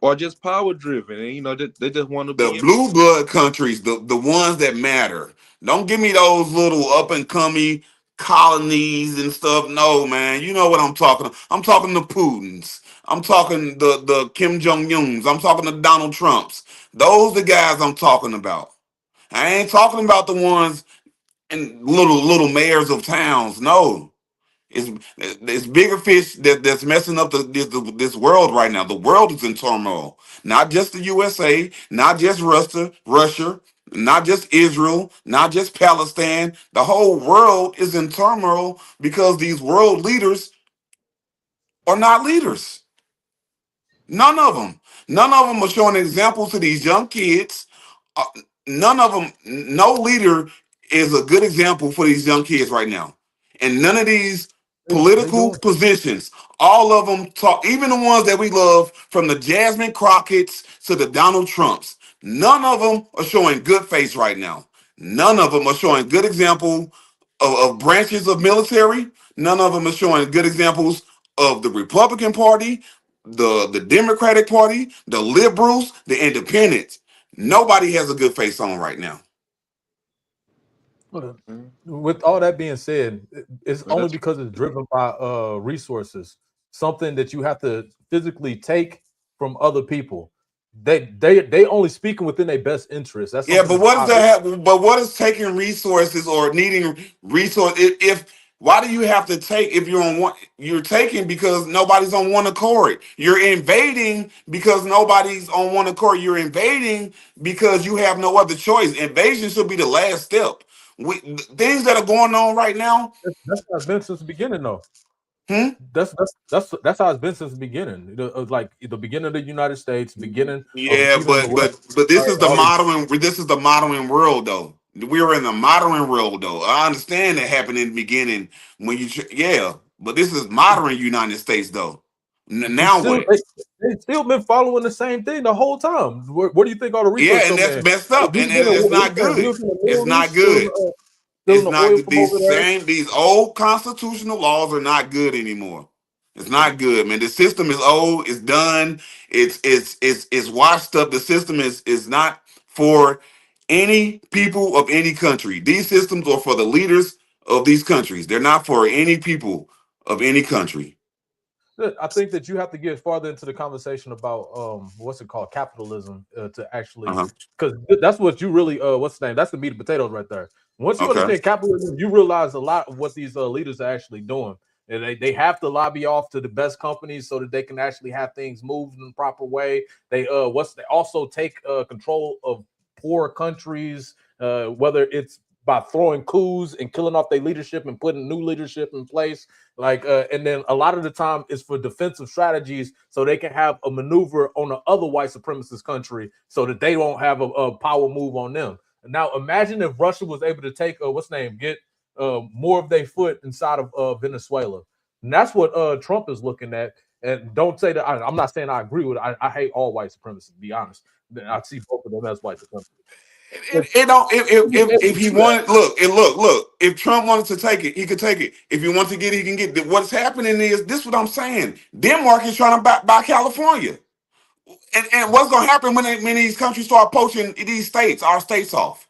are just power driven, and they just want to The be in. blue blood countries, the ones that matter. Don't give me those little up and coming colonies and stuff. No, man. You know what I'm talking. I'm talking to Putin's. I'm talking the Kim Jong Un's. I'm talking to Donald Trump's. Those the guys I'm talking about. I ain't talking about the ones in little mayors of towns. No. It's bigger fish that's messing up this world right now. The world is in turmoil. Not just the USA, not just Russia, not just Israel, not just Palestine. The whole world is in turmoil because these world leaders are not leaders. None of them. None of them are showing examples to these young kids. Uh, none of them. No leader is a good example for these young kids right now. And none of these They political doing positions, all of them talk. Even the ones that we love, from the Jasmine Crockett's to the Donald Trumps, none of them are showing good face right now. None of them are showing good example of branches of military. None of them are showing good examples of the Republican Party, the Democratic Party, the liberals, the independents. Nobody has a good face on right now. with all that being said, it's only That's because it's driven by resources, something that you have to physically take from other people. They only speaking within their best interest. That's Yeah, something but that's what is obvious. that? But what is taking resources or needing resource? If why do you have to take if you're on one? You're taking because nobody's on one accord. You're invading because nobody's on one accord. You're invading because you have no other choice. Invasion should be the last step. Things that are going on right now. That's not been since the beginning though. That's how it's been since the beginning. Like the beginning of the United States, beginning of Yeah, even the West. but this is the All modern world though. We're in the modern world though. I understand that happened in the beginning when but this is modern United States though. we Now still what? they still been following the same thing the whole time. What do you think all the research Yeah, and show, that's man? messed We up, was and in it's not we good. was in the It's Middle not East, good. stealing It's the oil not from over there. these old constitutional laws are not good anymore. It's not good, man. The system is old. It's done. It's washed up. The system is not for any people of any country. These systems are for the leaders of these countries. They're not for any people of any country. I think that you have to get farther into the conversation about what's it called, capitalism, to actually, Uh-huh. because that's what you really what's the name? That's the meat and potatoes right there. Once you Okay. understand capitalism, you realize a lot of what these leaders are actually doing. And they have to lobby off to the best companies so that they can actually have things moved in the proper way. They also take control of poor countries, whether it's by throwing coups and killing off their leadership and putting new leadership in place. And then a lot of the time it's for defensive strategies so they can have a maneuver on the other white supremacist country so that they won't have a power move on them. Now imagine if Russia was able to take get more of their foot inside of Venezuela. And that's what Trump is looking at. And don't say that I'm not saying I agree with it. I hate all white supremacists, to be honest. I see both of them as white supremacists. It don't if he wanted look if Trump wanted to take it, he could take it. If he wants to get it, he can get it. What's happening is this: what I'm saying. Denmark is trying to buy California, and what's going to happen when these countries start poaching these states, our states off?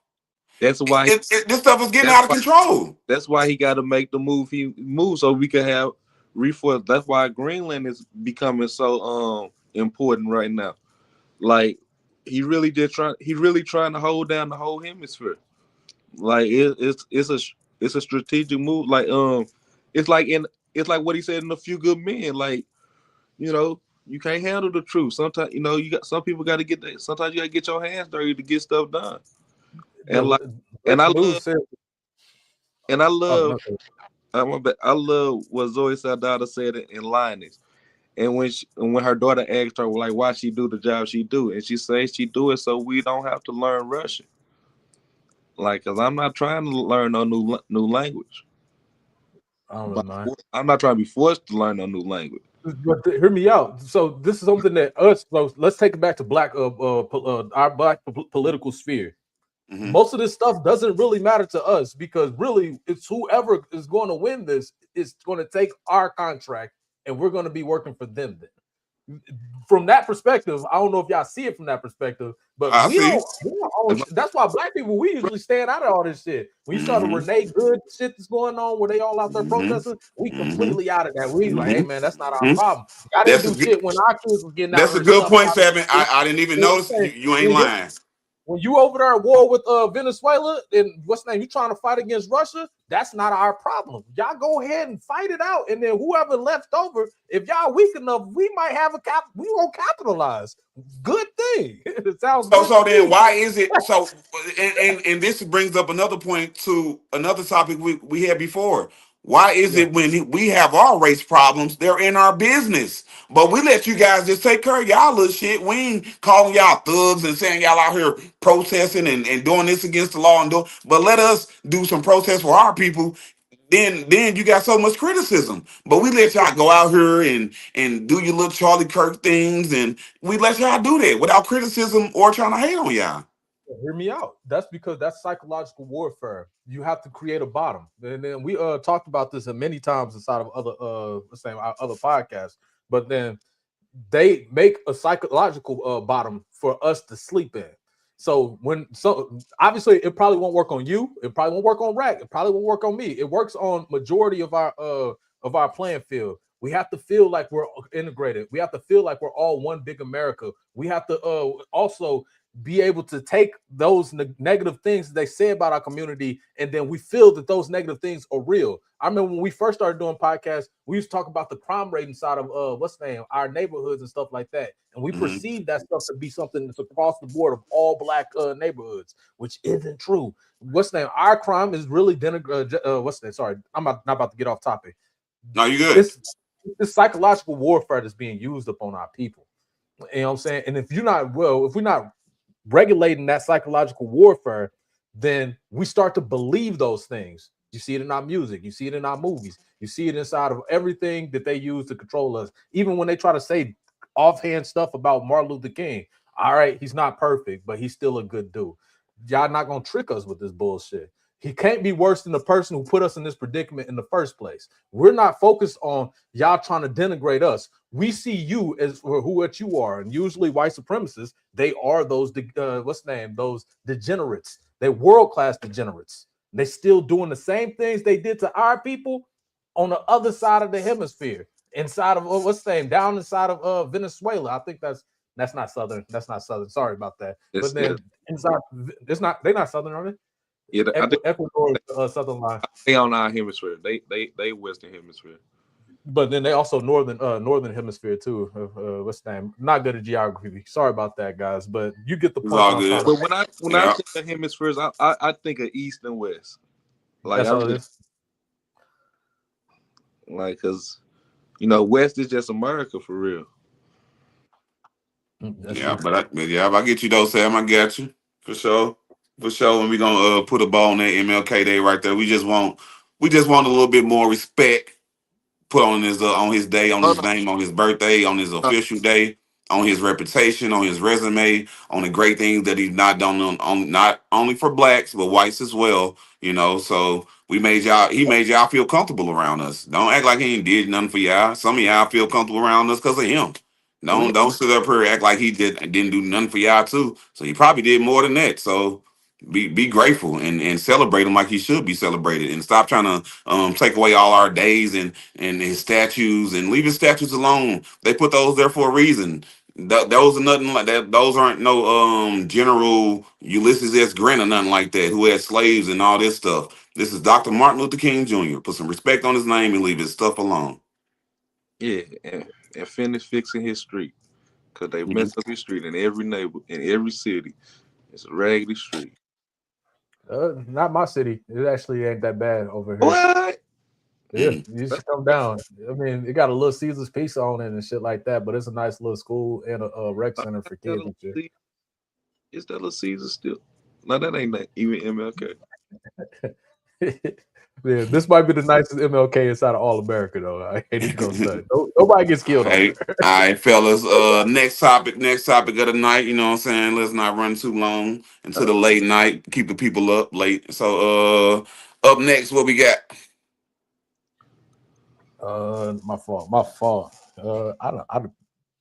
That's why. This stuff is getting That's out of why. control. That's why he got to make the move. He moves so we can have reform. That's why Greenland is becoming so important right now. Like he really trying to hold down the whole hemisphere. Like it's a strategic move. Like it's like what he said in A Few Good Men. Like you can't handle the truth. Sometimes you got some people got to get that. Sometimes you got to get your hands dirty to get stuff done. And like and I love and I love. I love what Zoe Saldana said in Linus. And when her daughter asked her like why she do the job she do, and she says she do it so we don't have to learn Russian. Like, cause I'm not trying to learn no new language. I don't really mind. I'm not trying to be forced to learn no new language. But hear me out. So this is something that so let's take it back to our black political sphere. Mm-hmm. Most of this stuff doesn't really matter to us because really it's whoever is going to win this is going to take our contract and we're going to be working for them then. From that perspective, I don't know if y'all see it from that perspective, but we don't that's why black people, we usually stand out of all this shit. When you saw the Renee Good shit that's going on where they all out there protesting, we completely out of that. We like, hey man, that's not our problem. I didn't do shit when our kids was getting out. That's a good point, Sabin. I didn't even notice. You ain't lying. When you over there at war with Venezuela and what's the name, you trying to fight against Russia, that's not our problem. Y'all go ahead and fight it out. And then whoever left over, if y'all weak enough, we might have we won't capitalize. Good thing. It sounds so then why is it so and this brings up another point to another topic we had before. Why is it when we have our race problems, they're in our business, but we let you guys just take care of y'all little shit? We ain't calling y'all thugs and saying y'all out here protesting and doing this against the law but let us do some protests for our people. Then you got so much criticism, but we let y'all go out here and do your little Charlie Kirk things, and we let y'all do that without criticism or trying to hate on y'all. Hear me out. That's because that's psychological warfare. You have to create a bottom. And then we talked about this many times inside of other podcasts. But then they make a psychological bottom for us to sleep in. So obviously it probably won't work on you. It probably won't work on Rack. It probably won't work on me. It works on majority of our playing field. We have to feel like we're integrated. We have to feel like we're all one big America. We have to also be able to take those negative things they say about our community, and then we feel that those negative things are real. I remember when we first started doing podcasts, we used to talk about the crime rate inside of our neighborhoods and stuff like that, and we perceive that stuff to be something that's across the board of all black neighborhoods, which isn't true. Our crime is really sorry, I'm not about to get off topic. No, you good. It's psychological warfare that's being used upon our people. You know what I'm saying? And if we're not regulating that psychological warfare, then we start to believe those things. You see it in our music, you see it in our movies, you see it inside of everything that they use to control us. Even when they try to say offhand stuff about Martin Luther King, all right, he's not perfect, but he's still a good dude. Y'all not gonna trick us with this bullshit. He can't be worse than the person who put us in this predicament in the first place. We're not focused on y'all trying to denigrate us. We see you as what you are, and usually white supremacists. They are those those degenerates. They're world-class degenerates. They still doing the same things they did to our people on the other side of the hemisphere, inside of down inside of Venezuela. I think that's not southern. That's not southern. Sorry about that. But then inside, they're not southern, are they? Yeah, I think Ecuador is southern line. they on our hemisphere. They Western hemisphere. But then they also northern hemisphere too. What's the name? Not good at geography. Sorry about that, guys. But you get the It's point. all good. But when I think of hemispheres, I think of East and West. Like That's all it is. Like, cause West is just America for real. Yeah, but I get you though, Sam. I got you for sure. For sure. And we gonna put a ball on that MLK Day right there. We just want a little bit more respect put on his day, on his name, on his birthday, on his official day, on his reputation, on his resume, on the great things that he's not done on not only for blacks but whites as well. So he made y'all feel comfortable around us. Don't act like he ain't did nothing for y'all. Some of y'all feel comfortable around us because of him. Don't sit up here and act like he didn't do nothing for y'all too. So he probably did more than that. So be grateful and celebrate him like he should be celebrated, and stop trying to take away all our days and his statues, and leave his statues alone. They put those there for a reason. Those are nothing like that. Those aren't no General Ulysses S. Grant or nothing like that, who had slaves and all this stuff. This is Dr. Martin Luther King Jr. Put some respect on his name and leave his stuff alone. Yeah, and finish fixing his street, because they messed up his street in every neighborhood, in every city. It's a raggedy street. Not my city. It actually ain't that bad over here. What? Yeah, you should come down. I mean, it got a little Caesar's Pizza on it and shit like that, but it's a nice little school and a rec center for kids and shit. Is that Little Caesar still? No, that ain't even MLK. Yeah, this might be the nicest MLK inside of all America, though. I hate it gonna say. Nobody gets killed. All right, fellas. Next topic of the night. You know what I'm saying? Let's not run too long into the late night. Keep the people up late. So, up next, what we got? My fault. I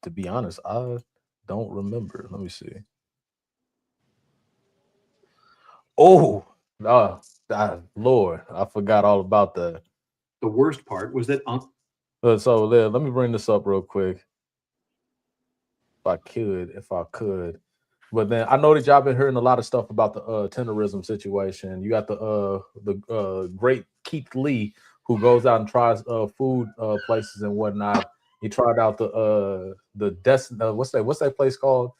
to be honest, I don't remember. Let me see. Oh, Lord, I forgot all about that. The worst part was that so let me bring this up real quick. If I could. But then I know that y'all been hearing a lot of stuff about the terrorism situation. You got the great Keith Lee, who goes out and tries food places and whatnot. He tried out what's that place called?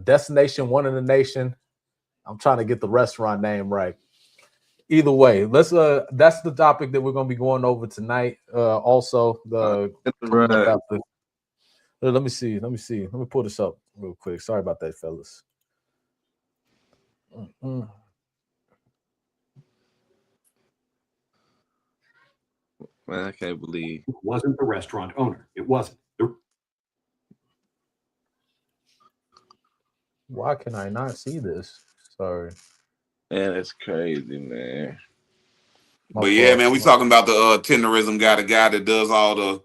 Destination One in the Nation. I'm trying to get the restaurant name right. Either way, that's the topic that we're gonna be going over tonight. Also, let me see. Let me pull this up real quick. Sorry about that, fellas. Man, I can't believe it wasn't the restaurant owner. It wasn't. Why can I not see this? Sorry. Man, that's crazy, man. But yeah, man, we talking about the terrorism guy, the guy that does all the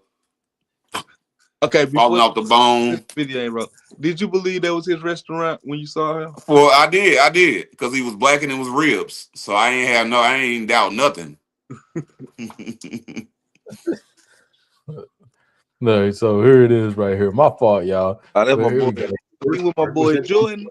falling off the bone. Video ain't wrong. Did you believe that was his restaurant when you saw him? Well, I did, because he was black and it was ribs. So I ain't doubt nothing. No, so here it is right here. My fault, y'all. That's my boy. He was my boy Jordan.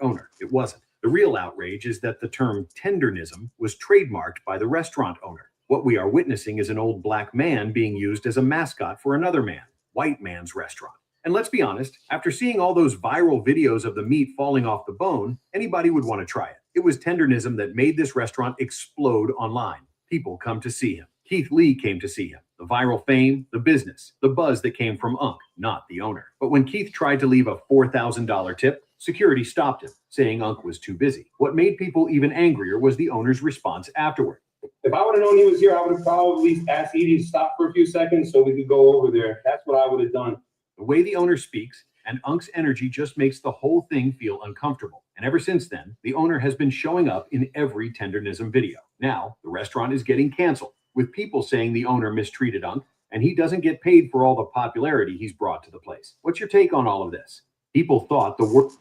Owner. It wasn't. The real outrage is that the term tendernism was trademarked by the restaurant owner. What we are witnessing is an old black man being used as a mascot for another man, white man's restaurant. And let's be honest, after seeing all those viral videos of the meat falling off the bone, anybody would want to try it. It was tendernism that made this restaurant explode online. People come to see him. Keith Lee came to see him. The viral fame, the business, the buzz that came from Unc, not the owner. But when Keith tried to leave a $4,000 tip, security stopped him, saying Unc was too busy. What made people even angrier was the owner's response afterward. If I would have known he was here, I would have probably asked Edie to stop for a few seconds so we could go over there. That's what I would have done. The way the owner speaks and Unc's energy just makes the whole thing feel uncomfortable. And ever since then, the owner has been showing up in every tendernism video. Now, the restaurant is getting canceled, with people saying the owner mistreated Unc, and he doesn't get paid for all the popularity he's brought to the place. What's your take on all of this? People thought the work.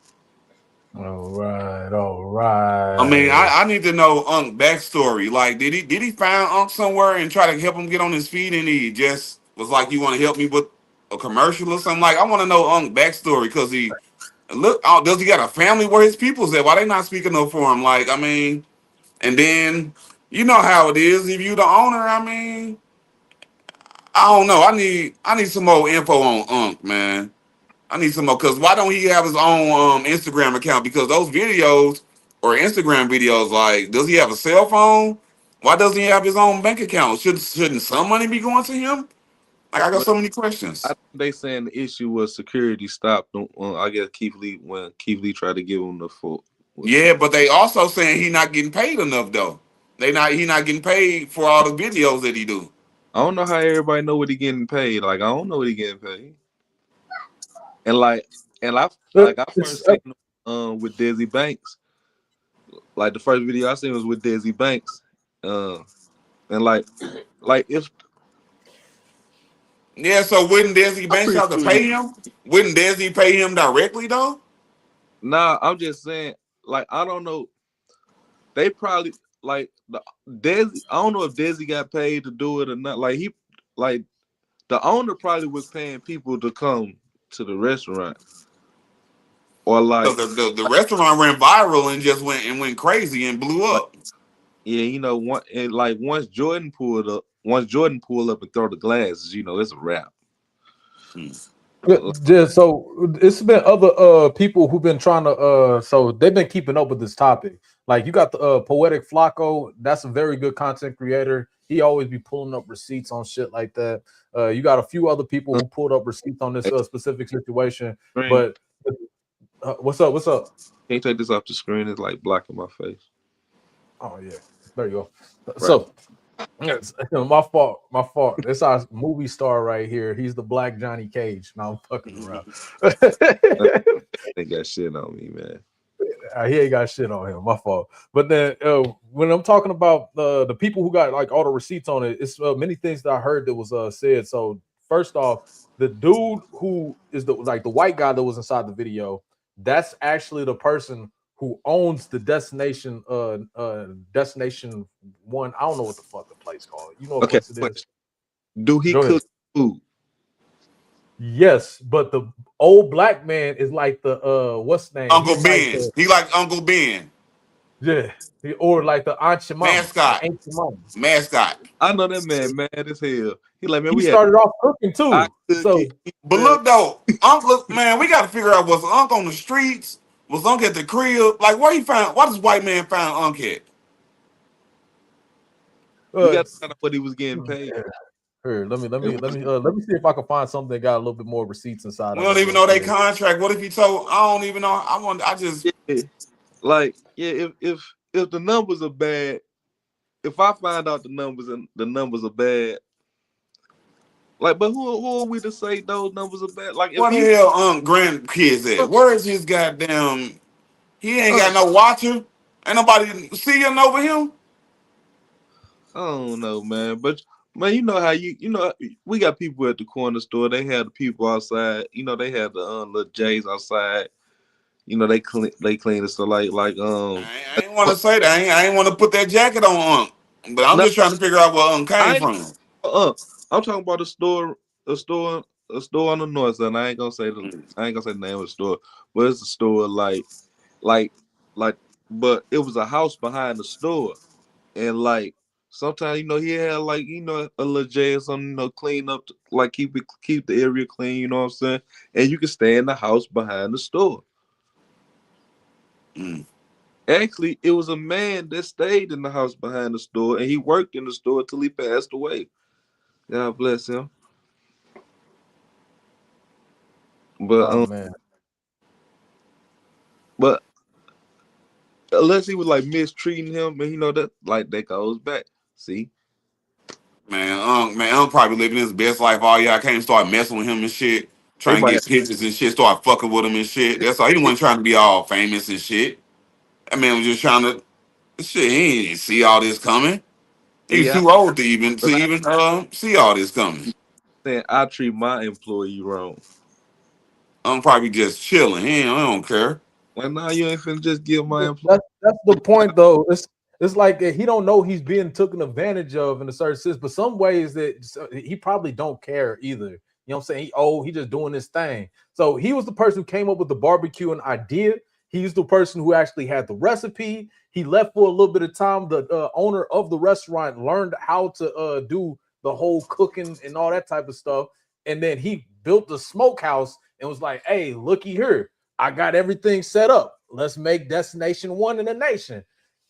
All right. I mean, I need to know Unc backstory. Like, did he find Unc somewhere and try to help him get on his feet, and he just was like, "You want to help me with a commercial or something?" Like, I want to know Unc backstory because he look. Does he got a family where his people's at? Why they not speaking up for him? Like, I mean, and then you know how it is. If you the owner, I mean, I don't know. I need some more info on Unc, man. I need some more because why don't he have his own Instagram account? Because those videos or Instagram videos, like, does he have a cell phone? Why doesn't he have his own bank account? Shouldn't some money be going to him? Like, I got so many questions. I think they saying the issue was security stopped him. I guess Keith Lee tried to give him the full. Yeah, but they also saying he not getting paid enough though. He not getting paid for all the videos that he do. I don't know how everybody know what he getting paid. Like, I don't know what he getting paid. And I first seen him with Desi Banks. Like, the first video I seen was with Desi Banks. And like if Yeah, so wouldn't Desi Banks have to pay him? Wouldn't Desi pay him directly though? Nah, I'm just saying, like, I don't know. They probably Desi. I don't know if Desi got paid to do it or not. Like the owner probably was paying people to come to the restaurant, or like So the restaurant went viral and just went crazy and blew up. Yeah, you know, once Jordan pulled up and throw the glasses, you know, it's a wrap. Yeah, so it's been other people who've been trying to so they've been keeping up with this topic. Like, you got the Poetic Flacco, that's a very good content creator. He always be pulling up receipts on shit like that. You got a few other people who pulled up receipts on this specific situation. But what's up? Can you take this off the screen? It's like blocking my face. Oh yeah, there you go. Right. So yes, my fault. It's our movie star right here. He's the Black Johnny Cage. Now I'm fucking around. They got shit on me, man. He ain't got shit on him. My fault. But then when I'm talking about the people who got like all the receipts on it, it's many things that I heard that was said. So first off, the dude who is the white guy that was inside the video, that's actually the person who owns the destination destination one. I don't know what the fuck the place called. You know what place it is? Do he cook food? Yes, but the old black man is like the what's his name? Uncle Ben. He like Uncle Ben. Yeah. Or like the Aunt Your Mama. Mascot. I know that man mad as hell. He like, man, he started off cooking too. But look though, Uncle, man, we gotta figure out was Unc on the streets, was Unc at the crib? Like, why does white man find Unc at? We got to find out what he was getting paid. Here, let me see if I can find something that got a little bit more receipts inside. We don't even know their contract. What if he told? I don't even know. If the numbers are bad, if I find out the numbers are bad, like, but who are we to say those numbers are bad? Like, what the hell grandkids at? Where is his goddamn? He ain't got no watcher. Ain't nobody seeing over him. I don't know, man. But man, you know how we got people at the corner store. They have the people outside. You know, they have the little J's outside. You know, they clean the store like I ain't want to say that. I ain't want to put that jacket on Unc. But I'm just trying to figure out where Unc came from. I'm talking about a store on the north side. I ain't gonna say the name of the store, but it's a store like, but it was a house behind the store, and like sometimes, you know, he had like, you know, a little J or something, you know, clean up, like keep the area clean. You know what I'm saying? And you can stay in the house behind the store. Actually, it was a man that stayed in the house behind the store, and he worked in the store till he passed away. God bless him. But Oh man. but unless he was like mistreating him, and you know that like that goes back. See, Man, Unc probably living his best life. All y'all came start messing with him and shit, trying to everybody get pictures and shit, start fucking with him and shit. That's all. He wasn't trying to be all famous and shit. That man was just trying to shit. He didn't see all this coming. He was yeah, too old to but I even see all this coming. saying I treat my employee wrong. I'm probably just chilling. I don't care. Well, now you ain't finna just give my employee. That's the point though. It's like he don't know he's being taken advantage of in a certain sense, but some ways that he probably don't care either. You know what I'm saying? He just doing this thing. So he was the person who came up with the barbecue and idea. He's the person who actually had the recipe. He left for a little bit of time. The owner of the restaurant learned how to do the whole cooking and all that type of stuff. And then he built the smokehouse and was like, hey, looky here. I got everything set up. Let's make Destination One in the nation.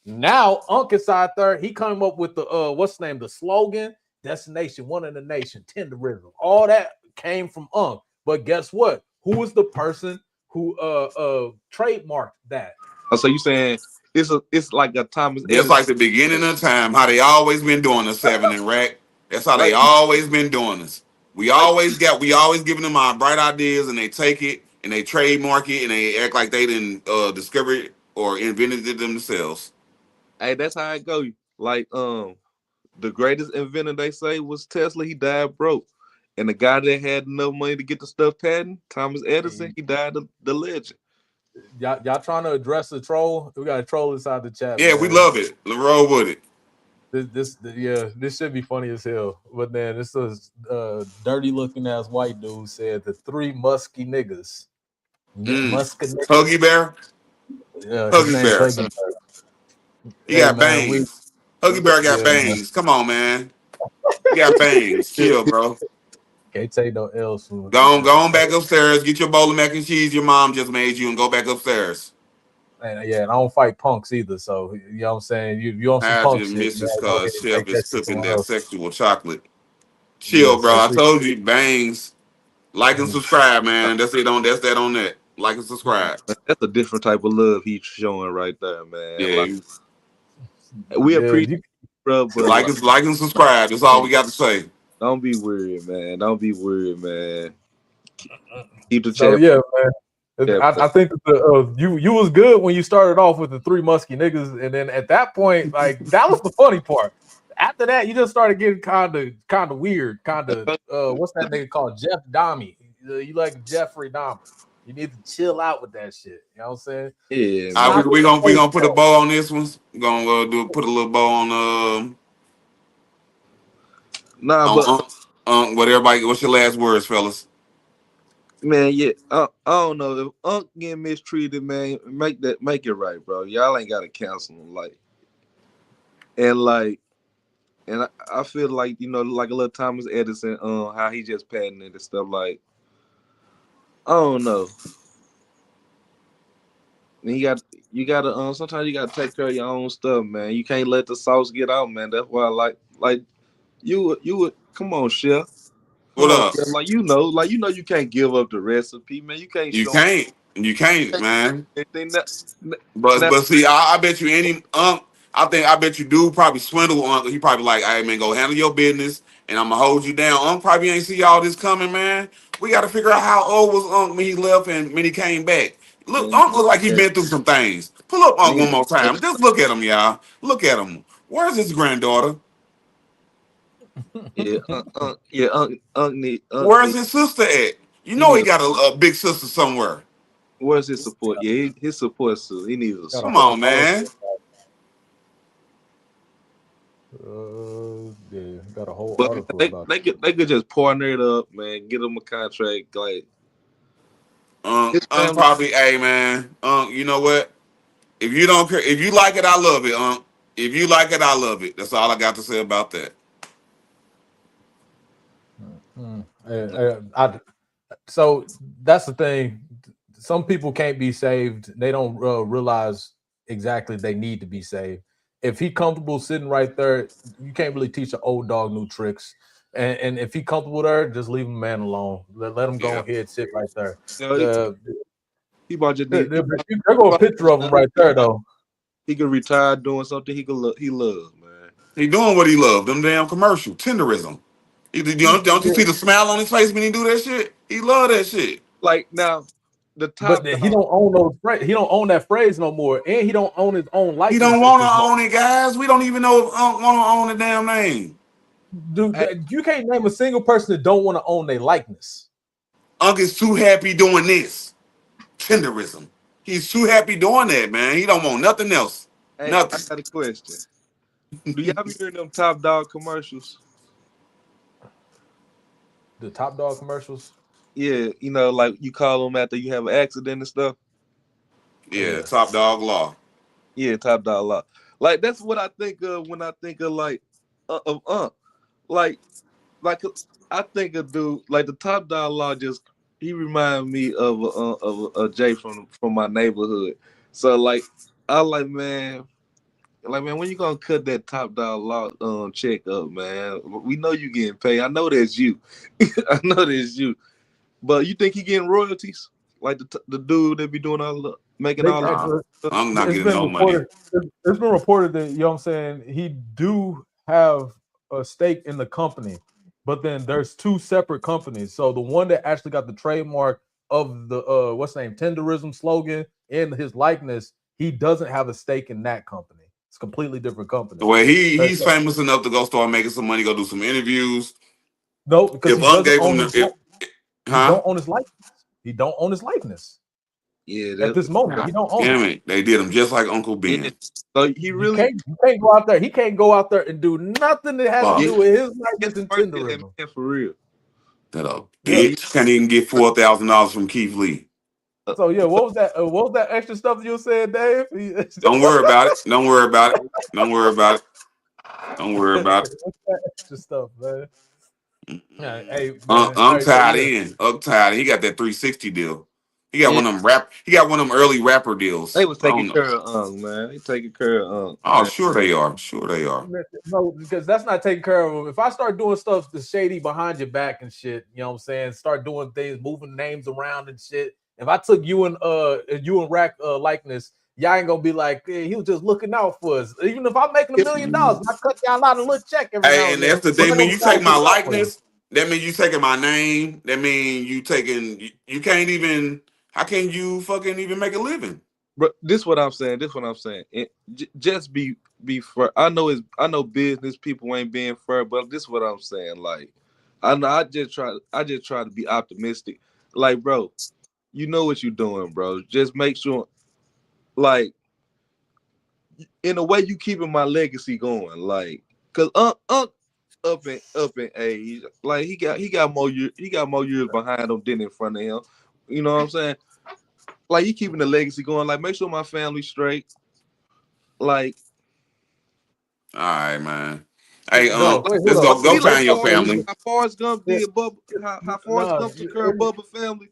Now, Unc is out there. He came up with the what's the name? The slogan, Destination One in the nation, tenderism. All that came from Unc. But guess what? Who was the person who trademarked that? Oh, so you saying it's like a Thomas Just Edison, like the beginning of time, how they always been doing us, Seven and Rack. That's how they like always been doing us. We like always giving them our bright ideas, and they take it and they trademark it and they act like they didn't discover it or invented it themselves. hey, that's how it go. Like the greatest inventor they say was Tesla. He died broke. And the guy that had enough money to get the stuff patent, Thomas Edison, he died the legend. Y'all trying to address the troll? We got a troll inside the chat, Yeah, we man. love it. Roll with it. This should be funny as hell. But then this is dirty looking ass white dude said the three musky niggas. Musky niggas. Huggy Bear. Yeah, his Huggy name's Bear. Huggy Bear. He Hey got man, bangs. Huggy Bear got man. bangs. Come on, man. He got bangs. Chill, bro. Can't take no L's from Go on back upstairs. Get your bowl of mac and cheese your mom just made you and go back upstairs. And yeah, and I don't fight punks either. So you know what I'm saying? You on some I punk just shit, miss you this gotta go ahead cause and Chef take is that shit cooking somewhere that else. sexual chocolate. Yeah, Chill, bro. so I appreciate told you, bangs. Like and it. subscribe, man. That's it on that's that on that. Like and subscribe. That's a different type of love he's showing right there, man. Like Yeah. we Yeah, appreciate you it, bro, but Like and subscribe. That's all we got to say. don't be weird, man. Don't be weird, man. Keep the so chat. yeah, man. chat I think that you was good when you started off with the three musky niggas, and then at that point, like that was the funny part. After that, you just started getting kind of weird, what's that nigga called? Jeff Dahmer. You like Jeffrey Dahmer. You need to chill out with that shit. You know what I'm saying? Yeah, All man. right, we gonna put a bow on this one. We're gonna put a little bow Nah, but on what everybody. What's your last words, fellas? man, yeah, I don't know if Unc getting mistreated, man. Make it right, bro. Y'all ain't gotta cancel him, and I feel like like a little Thomas Edison, how he just patented and stuff. Like I don't know. And you gotta sometimes you gotta take care of your own stuff, man. You can't let the sauce get out, man. That's why like you would come on, chef. Come What on, up? chef. Like you can't give up the recipe, man. You can't You show can't. You can't, man. anything But that see, I bet you any I bet you do probably swindle Uncle. He probably like, hey man, go handle your business, and I'm gonna hold you down. Uncle probably ain't see all this coming, man. We got to figure out how old was Uncle when he left and when he came back. Look, man, Uncle look like he been through some things. Pull up Uncle nigga, one more time. Just look at him, y'all. Look at him. Where's his granddaughter? yeah, yeah, Where's his sister at? You he know he need got a big sister somewhere. where's his support? Yeah, his support, so he needs a Got a Come support. whole on, man. article. Yeah, got a whole But man, article about they could just partner it up, man. Get them a contract, like his family. Probably, hey man, you know what? If you don't care, if you like it, I love it, If you like it, I love it. That's all I got to say about that. So that's the thing. Some people can't be saved. They don't realize exactly they need to be saved. If he comfortable sitting right there, you can't really teach an old dog new tricks. And if he comfortable with her, just leave him man alone. Let him go Yeah. ahead sit right there. You know, he might just There need. go a picture of him right there though. He could retire doing something he loves, man. He doing what he loved. Them damn commercial tenderism. Don't you see the smile on his face when he do that shit? He love that shit. Like now, the But top he dog. don't own those. He don't own that phrase no more, and he don't own his own He likeness. don't want to own it, guys. We don't even know if want to own the damn name. Dude, you can't name a single person that don't want to own their likeness. Unc is too happy doing this. Tenderism. He's too happy doing that, man. He don't want nothing else. Hey, I Nothing. got a question. Do y'all be hearing them Top Dog commercials? The Top Dog commercials? Yeah, you know, like you call them after you have an accident and stuff. Yeah, Top Dog Law. Yeah, Top Dog Law. Like that's what I think of when I think of like like I think of dude like the Top Dog Law. Just he remind me of a Jay from my neighborhood. So like I like man, when you gonna cut that Top Dog Law check up, man? We know you getting paid. I know that's you. I know that's you. But you think he getting royalties? Like the dude that be doing all the making all the I'm not getting no money. It's been reported that, you know what I'm saying, he do have a stake in the company, but then there's two separate companies. So the one that actually got the trademark of the tenderism slogan and his likeness, he doesn't have a stake in that company. It's a completely different company. Well, he's famous enough to go start making some money, go do some interviews. No, because if he Unc doesn't gave own him his, the, he don't own his likeness. He don't own his likeness. Yeah, at this moment, he don't own damn it. it. They did him just like Uncle Ben. Yeah. So he really you can't go out there. He can't go out there and do nothing that has to do with his likeness and tenderism. For real. That a bitch can't even get $4,000 from Keith Lee. So yeah, what was that? What was that extra stuff you said, Dave? Don't worry about it. Don't worry about it. Don't worry about it. Don't worry about it. What's that extra stuff, man? Hey, I'm tied in. I'm tied in. He got that 360 deal. He got one of them He got one of them early rapper deals. They was taking care of man. They taking care of Oh, sure they are. Sure they are. No, because that's not taking care of them. If I start doing stuff that's shady behind your back and shit, you know what I'm saying? Start doing things, moving names around and shit. If I took you and Rack likeness, y'all ain't gonna be like, hey, he was just looking out for us. Even if I'm making $1 million, I cut y'all out a little check every now and then. That's the thing. When you take my likeness, that means you taking my name. That means you taking. You can't even. How can you fucking even make a living? But this what I'm saying. Just be fair. I know business people ain't being fair, but this what I'm saying. Like, I just try to be optimistic. Like, bro, you know what you're doing, bro. Just make sure, like, in a way, you keeping my legacy going. Like, cause Unc up in age, like he got more years behind him than in front of him. You know what I'm saying? Like, you keeping the legacy going. Like, make sure my family's straight. Like, all right, man. Hey, let's go find your family. How Forrest Gump did Bubba? How Forrest Gump took care of Bubba family?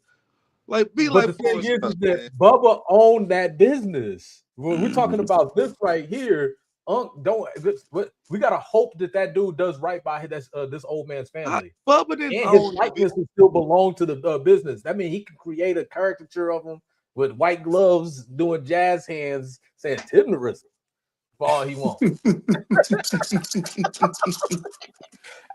Like, be like Forrest Gump. That Bubba owned that business. When we're talking about this right here, we gotta hope that dude does right by this old man's family. Bubba didn't and his likeness will still belong to the business. That means he can create a caricature of him with white gloves, doing jazz hands, saying tenderism for all he wants.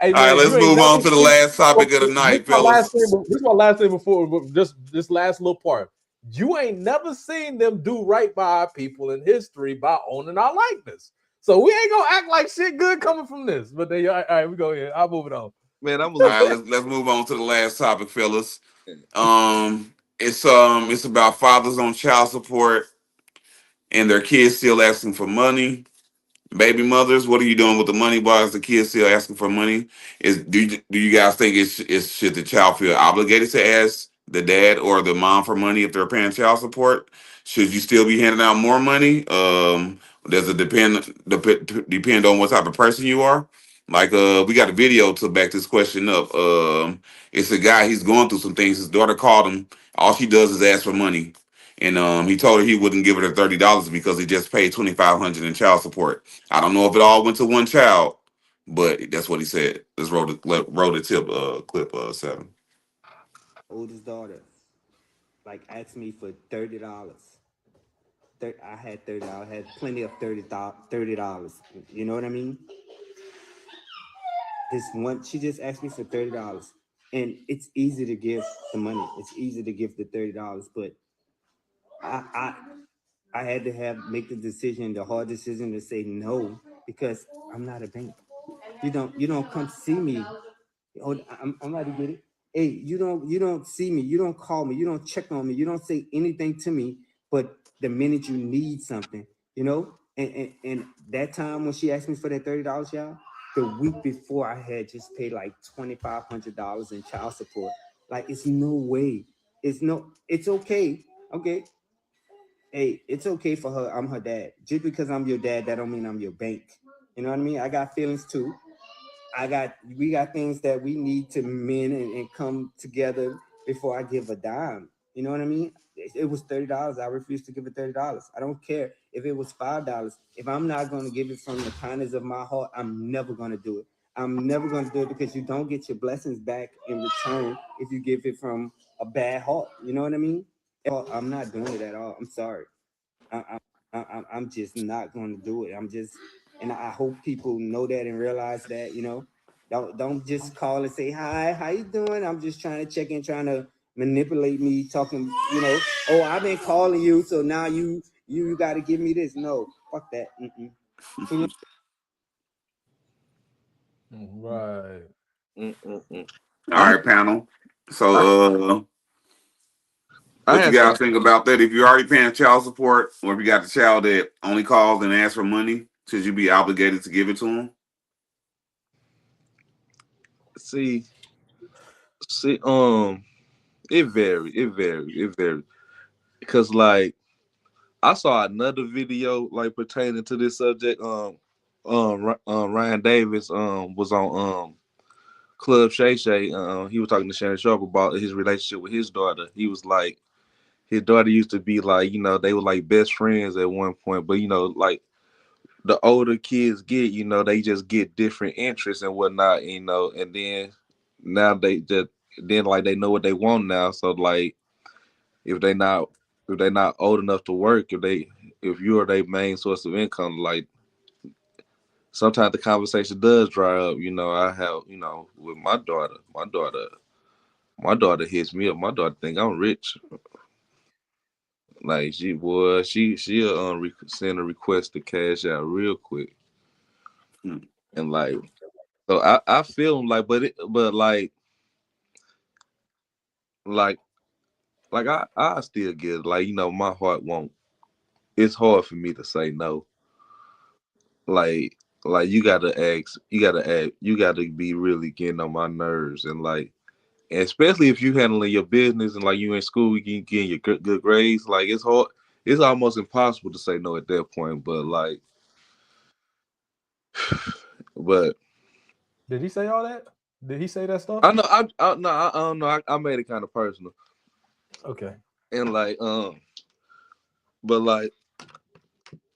Hey, all right, let's move on to the last topic of the night, fellas. This is my last thing before just this last little part. You ain't never seen them do right by our people in history by owning our likeness. So we ain't gonna act like shit good coming from this. But then, all right, we go here. I'll move it on. Man, all right, let's move on to the last topic, fellas. It's about fathers on child support and their kids still asking for money. Baby mothers, what are you doing with the money? Why is the kids still asking for money? Do you guys think should the child feel obligated to ask the dad or the mom for money if they're paying child support? Should you still be handing out more money? Does it depend on what type of person you are? Like, we got a video to back this question up. It's a guy, he's going through some things. His daughter called him. All she does is ask for money. And he told her he wouldn't give her the $30 because he just paid $2,500 in child support. I don't know if it all went to one child, But that's what he said. Let's roll the tip clip 7. Oldest daughter, like, asked me for $30. I had $30. I had plenty of $30. You know what I mean? This one, she just asked me for $30, and it's easy to give the money. It's easy to give the $30, but I I had to make the decision, the hard decision to say no, because I'm not a bank. You don't come see me. Oh, I'm about to get it. Hey, you don't see me. You don't call me. You don't check on me. You don't say anything to me. But the minute you need something, and that time when she asked me for that $30, y'all, the week before I had just paid like $2,500 in child support. Like, it's no way. It's okay. Okay. Hey, it's okay for her. I'm her dad. Just because I'm your dad, that don't mean I'm your bank. You know what I mean? I got feelings too. We got things that we need to mend and come together before I give a dime. You know what I mean? It was $30. I refused to give it $30. I don't care if it was $5. If I'm not going to give it from the kindness of my heart, I'm never going to do it. I'm never going to do it, because you don't get your blessings back in return if you give it from a bad heart. You know what I mean? I'm not doing it at all. I'm sorry. I'm just not going to do it. And I hope people know that and realize that. Don't just call and say hi, how you doing? I'm just trying to check in, trying to manipulate me, talking. Oh, I've been calling you, so now you got to give me this. No, fuck that. Right. All right, panel. So I what you had guys some. think about that? If you're already paying child support, or if you got the child that only calls and asks for money, should you be obligated to give it to him? See, it varied. Because, like, I saw another video like pertaining to this subject. Ryan Davis was on Club Shay Shay. He was talking to Shannon Sharp about his relationship with his daughter. He was like, his daughter used to be like, they were like best friends at one point, but like the older kids get, they just get different interests and whatnot, and then now like they know what they want now. So, like, if they not old enough to work, if you're their main source of income, like, sometimes the conversation does dry up. I have, with my daughter hits me up. My daughter think I'm rich. Like, she'll send a request to cash out real quick. And, like, so I feel like, but like I still get it. Like, my heart won't. It's hard for me to say no. Like, you gotta be really getting on my nerves, and, like, and especially if you handling your business and, like, you in school, you getting your good grades. Like, it's hard. It's almost impossible to say no at that point. But, like, but Did he say all that? Did he say that stuff? I know I don't know. I made it kind of personal. Okay. And, like, but, like,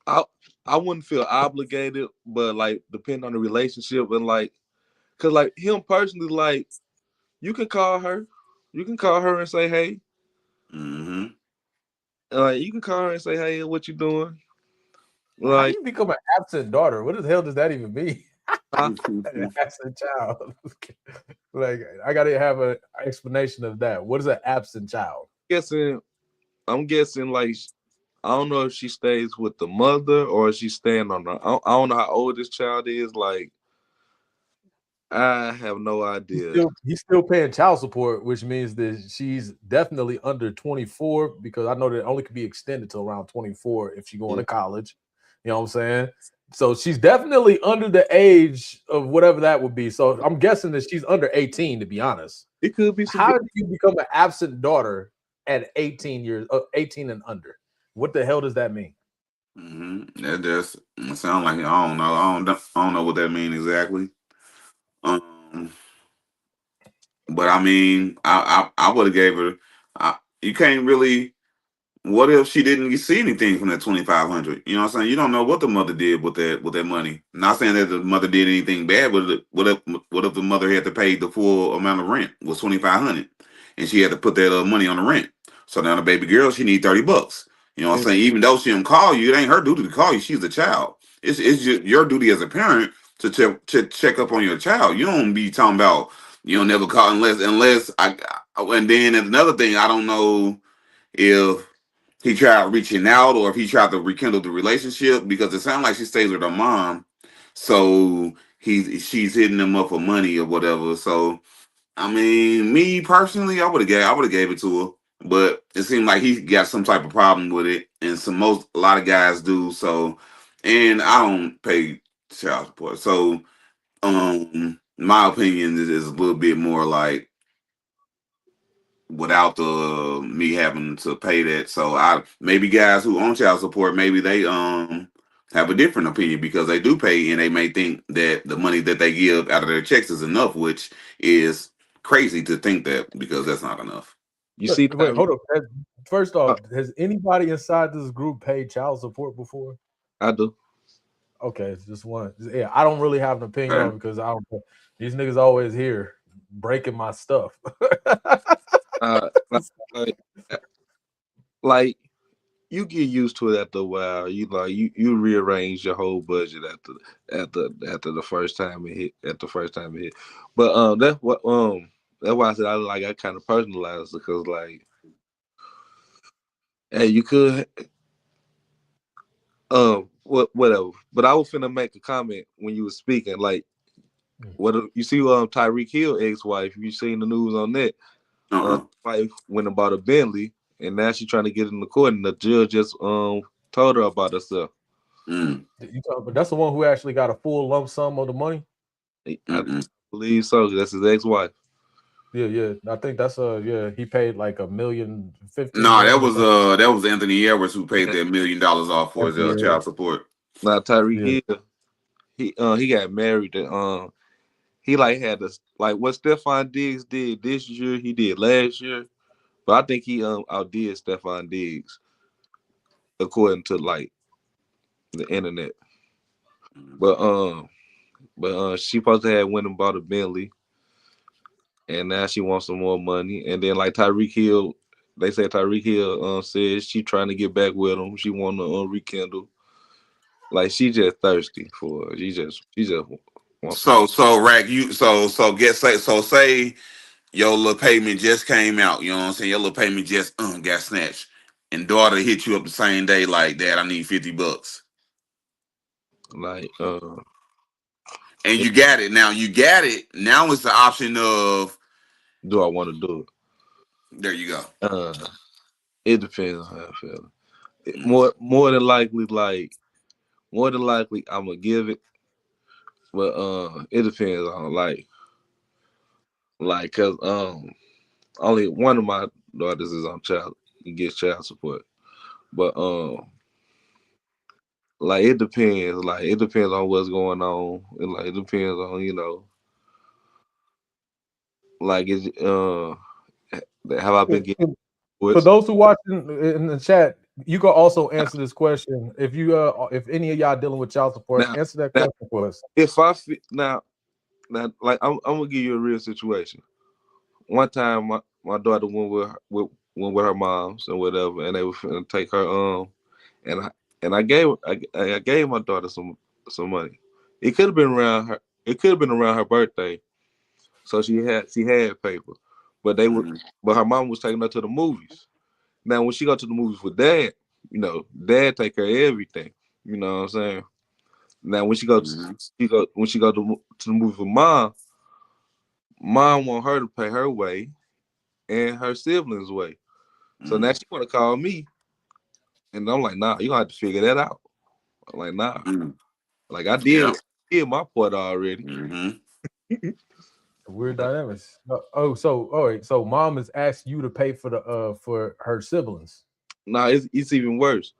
I wouldn't feel obligated, but, like, depending on the relationship, and, like, cause, like, him personally, like, you can call her and say hey. Mm-hmm. Like, you can call her and say hey, what you doing? How Like, you become an absent daughter? What the hell does that even mean? huh? An absent child. Like, I gotta have an explanation of that. What is an absent child? I'm guessing, like, I don't know if she stays with the mother or if she's staying on her. I don't know how old this child is. Like, I have no idea. He's still paying child support, which means that she's definitely under 24, because I know that it only could be extended to around 24 if she's going to college. You know what I'm saying? So she's definitely under the age of whatever that would be. So I'm guessing that she's under 18, to be honest. It could be some. How do you become an absent daughter at 18 and under? What the hell does that mean? Mm-hmm. That does sound like, I don't know. I don't know what that means exactly. But I mean, I would have gave her. You can't really. what if she didn't see anything from that 2,500? You know what I'm saying? You don't know what the mother did with that money. Not saying that the mother did anything bad, but what if the mother had to pay the full amount of rent was 2,500, and she had to put that money on the rent. So now the baby girl, she need $30. You know what I'm saying? Even though she didn't call you, it ain't her duty to call you. She's a child. It's just your duty as a parent to check up on your child. You don't be talking about you don't never call unless I. And then another thing, I don't know if he tried reaching out or if he tried to rekindle the relationship, because it sounds like she stays with her mom, so she's hitting him up for money or whatever. So I mean, me personally, I would have gave it to her, but it seemed like he got some type of problem with it, and a lot of guys do. So, and I don't pay child support, so my opinion is a little bit more like without the me having to pay that. So I maybe guys who own child support, maybe they have a different opinion because they do pay and they may think that the money that they give out of their checks is enough, which is crazy to think that, because that's not enough. You see, wait, hold up. First off, has anybody inside this group paid child support before? I do. Okay, it's just one. Yeah, I don't really have an opinion on it because I don't. These niggas always here breaking my stuff. Like you get used to it after a while. You rearrange your whole budget after the first time it hit. But that's why I said I kind of personalized it, because like, hey, you could whatever. But I was finna make a comment when you were speaking, like, what you see Tyreek Hill ex-wife, you seen the news on that? Wife went and bought a Bentley, and now she's trying to get in the court, and the judge just told her about herself. But that's the one who actually got a full lump sum of the money. I believe so. That's his ex-wife. Yeah. I think that's he paid like $1.015 million. No, that was Anthony Edwards who paid that $1 million off for his child support. Now Tyreek Hill, he got married. He like had this, like what Stephon Diggs did this year, he did last year, but I think he outdid Stephon Diggs according to like the internet. But she supposed to have went and bought a Bentley, and now she wants some more money. And then like Tyreek Hill, they say Tyreek Hill says she trying to get back with him. She want to rekindle. Like she just thirsty for her. She just wants. So Rack, say your little payment just came out. You know what I'm saying? Your little payment just got snatched, and daughter hit you up the same day like, Dad, I need $50. Like and you got it. Now you got it. Now it's the option of, do I want to do it? There you go. It depends on how I feel. More than likely, I'm gonna give it, but it depends on cause only one of my daughters is on gets child support, but like it depends. Like it depends on what's going on. It depends on like is have I been getting? For those who watching in the chat, you can also answer this question. If you if any of y'all dealing with child support, answer that question for us. If I now like I'm gonna give you a real situation. One time my daughter went with her moms and whatever, and they were finna take her and I gave my daughter some money. It could have been around her. It could have been around her birthday, so she had paper. But but her mom was taking her to the movies. Now when she go to the movies with Dad, Dad take care of everything. You know what I'm saying? Now when she go to the movies with Mom want her to pay her way and her siblings' way. So now she want to call me, and I'm like, nah, you gonna have to figure that out. I'm like, nah, like I did my part already. Weird dynamics. So Mom has asked you to pay for her siblings. Nah, it's even worse.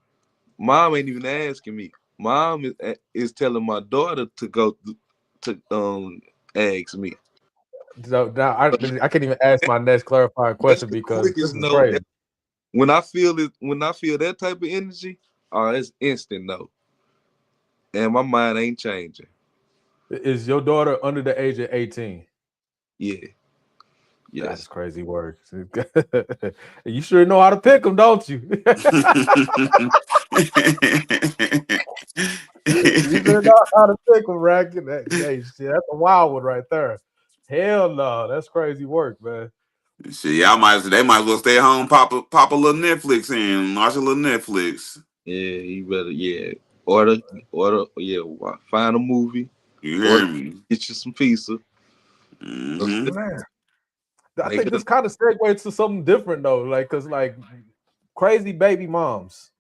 Mom ain't even asking me. Mom is telling my daughter to go to ask me. So now I can't even ask my next clarifying question because this is crazy. when I feel that type of energy, it's instant no. And my mind ain't changing. Is your daughter under the age of 18? Yeah. Yes. That's crazy work. You sure know how to pick them, don't you? You sure know how to pick them, Racket. Hey, shit, that's a wild one right there. Hell no, that's crazy work, man. Shit, they might as well stay home, pop a little Netflix in, watch a little Netflix. Yeah, you better order, find a movie. You hear me? Get you some pizza. Mm-hmm. Man, I think this kind of segues to something different though, like because like crazy baby moms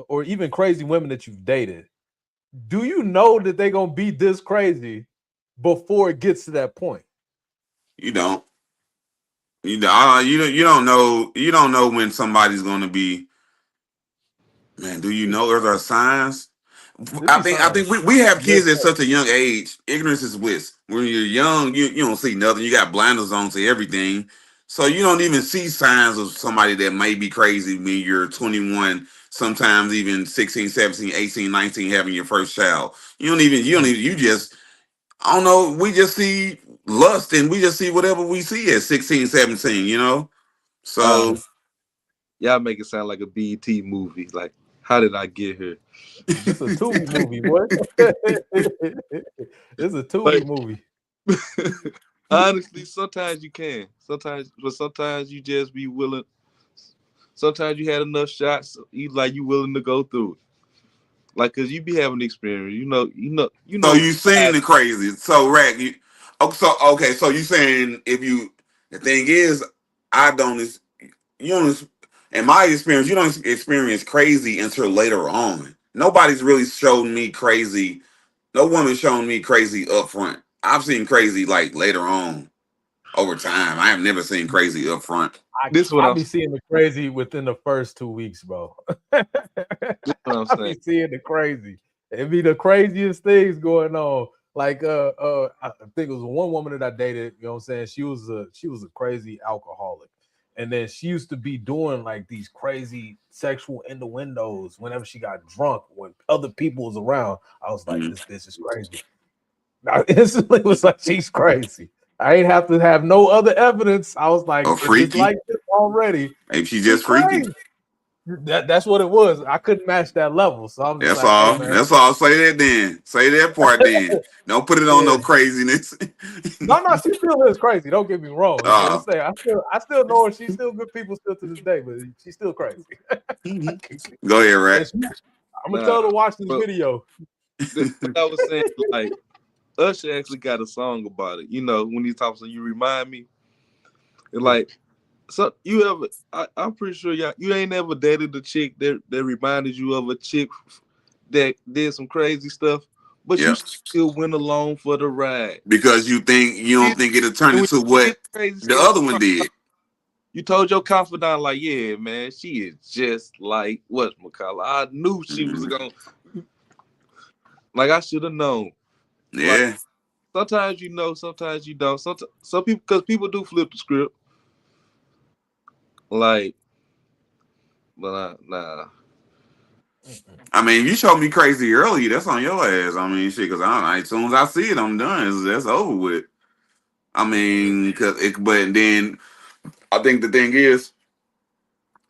or even crazy women that you've dated. Do you know that they're gonna be this crazy before it gets to that point? You don't. You don't know. You don't know when somebody's gonna be. Man, do you know? Are there signs? I think we have kids at such a young age. Ignorance is bliss. When you're young, you don't see nothing. You got blinders on to everything. So you don't even see signs of somebody that may be crazy when you're 21, sometimes even 16, 17, 18, 19, having your first child. You just, I don't know, we just see lust and we just see whatever we see at 16, 17, you know? So y'all make it sound like a BET movie. Like, how did I get here? This is a Tubi movie, boy. This is a Tubi movie. Honestly, sometimes you can. Sometimes you just be willing. Sometimes you had enough shots, you willing to go through it. Like, cause you be having experience, you know. So you seen the crazy. So Rack, so you saying the thing is, in my experience, you don't experience crazy until later on. Nobody's really shown me crazy. No woman shown me crazy up front. I've seen crazy like later on over time. I have never seen crazy up front. I'll be seeing the crazy within the first 2 weeks, bro. I'll be seeing the crazy. It be the craziest things going on. Like I think it was one woman that I dated, you know what I'm saying? She was a crazy alcoholic. And then she used to be doing like these crazy sexual innuendos whenever she got drunk when other people was around. I was like, this bitch is crazy. I instantly was like, she's crazy. I ain't have to have no other evidence. I was like, if it's like this already, maybe she's just freaky. That's what it was. I couldn't match that level. So I'm just that's all. Hey, man. That's all. Say that then. Say that part then. Don't put it on no craziness. No, she still is crazy. Don't get me wrong. I still know her. She's still good people still to this day, but she's still crazy. Go ahead, Rat. I'm gonna tell her to watch this video. I was saying, like, Usher actually got a song about it. You know, when he talks, you remind me. And like, so I'm pretty sure you ain't ever dated a chick that reminded you of a chick that did some crazy stuff, but you still went along for the ride because you don't think it'll turn into what the other one did. You told your confidant, like, yeah, man, she is just like whatchamacallit. I knew she was gonna. Like, I should have known. Yeah. Like, sometimes you know, sometimes you don't. Some people, because people do flip the script. Like, but nah. I mean, you showed me crazy early. That's on your ass. I mean, shit. Because as soon as I see it, I'm done. That's over with. I mean, but then I think the thing is,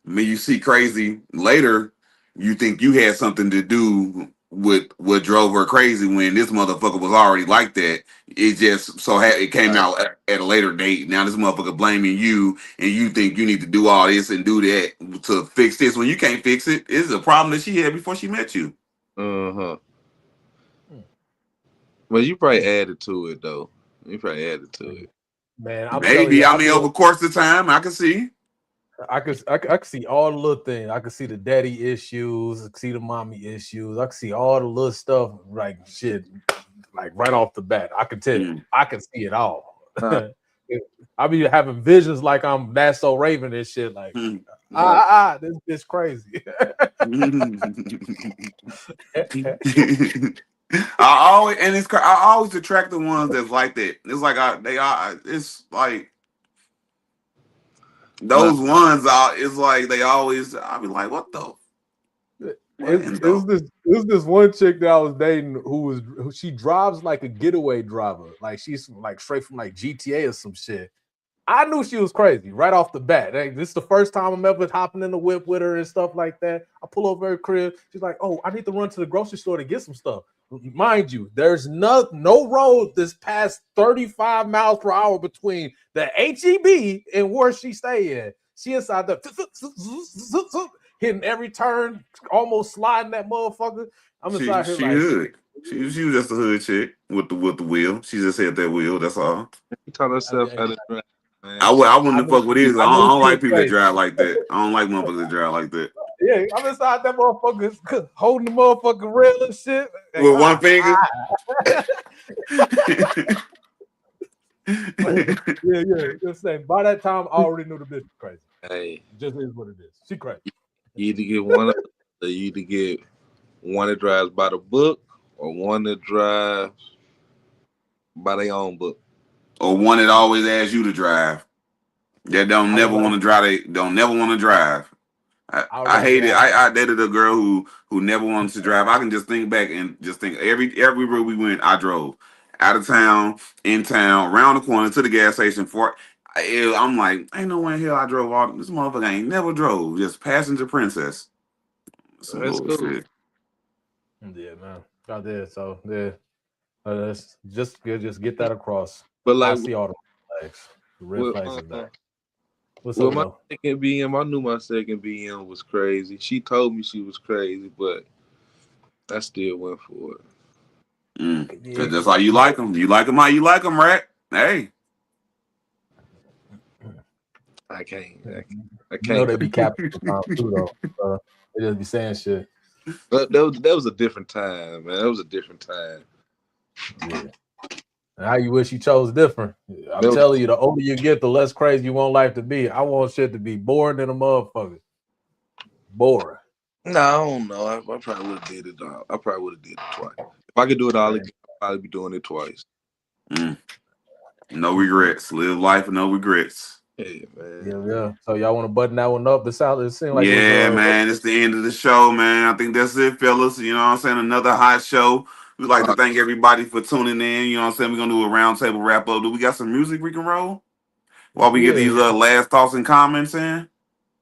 when you see crazy later, you think you had something to do with what drove her crazy when this motherfucker was already like that. It just it came out at a later date. Now this motherfucker blaming you, and you think you need to do all this and do that to fix this when you can't fix it. It's a problem that she had before she met you. Well, you probably added to it though. You probably added to it. Man, maybe. I mean, over the course of time, I can see. I could see all the little things. I could see the daddy issues. I could see the mommy issues. I could see all the little stuff, like shit, like right off the bat. I could tell you. I can see it all. I be having visions like I'm That's So Raven and shit. Like, this bitch crazy. I always attract the ones that's like that. It's like it's like. those ones are. It's like they always. I be like, what the? It was this one chick that I was dating who she drives like a getaway driver, like she's like straight from like GTA or some shit. I knew she was crazy right off the bat. Like, this is the first time I'm ever hopping in the whip with her and stuff like that. I pull over her crib. She's like, "Oh, I need to run to the grocery store to get some stuff." Mind you, there's no road that's past 35 miles per hour between the HEB and where she stay at. She inside the hitting every turn, almost sliding that motherfucker. I'm inside here She like, hood. She was just a hood chick with the wheel. She just had that wheel. That's all. She taught herself how to drive, man. I wouldn't fuck with this. I knew don't she like was people that crazy. drive like that. I don't like motherfuckers that drive like that. Yeah, I'm inside that motherfucker holding the motherfucking rail and shit. Like, With one finger. yeah. Just saying. By that time, I already knew the bitch was crazy. Hey, It just is what it is. She crazy. you either get one of you either get one that drives by the book or one that drives by their own book. Or one that always asks you to drive. That don't never want to drive. They don't never want to drive. I hate it. I dated a girl who never wanted to drive. I can just think back and just think everywhere we went, I drove. Out of town, in town, around the corner to the gas station. I'm like, ain't no way in hell I drove all this motherfucker ain't never drove. Just passenger princess. Some That's bullshit. cool. Yeah, man. Out there. So yeah. Just get that across. But like, I see all the flags. The red flags are back. What's up, my though? second BM, I knew my second BM was crazy. She told me she was crazy, but I still went for it. Cause that's how you like them. You like them how you like them, right? Hey. I can't. You know they be capping sometimes too, though. They just be saying shit. But that was a different time, man. That was a different time. Yeah. And how you wish you chose different. I'm telling you, the older you get, the less crazy you want life to be. I want shit to be boring than a motherfucker. Boring. No, I don't know. I probably would have did it. I probably would have did it twice. If I could do it all again, I'd probably be doing it twice. No regrets. Live life with no regrets. Yeah, man. Yeah. So y'all want to button that one up? It seemed like man. It's the end of the show, man. I think that's it, fellas. You know what I'm saying? Another hot show. We'd like to thank everybody for tuning in. You know what I'm saying? We're gonna do a roundtable wrap up. Do we got some music we can roll while we get these last thoughts and comments in?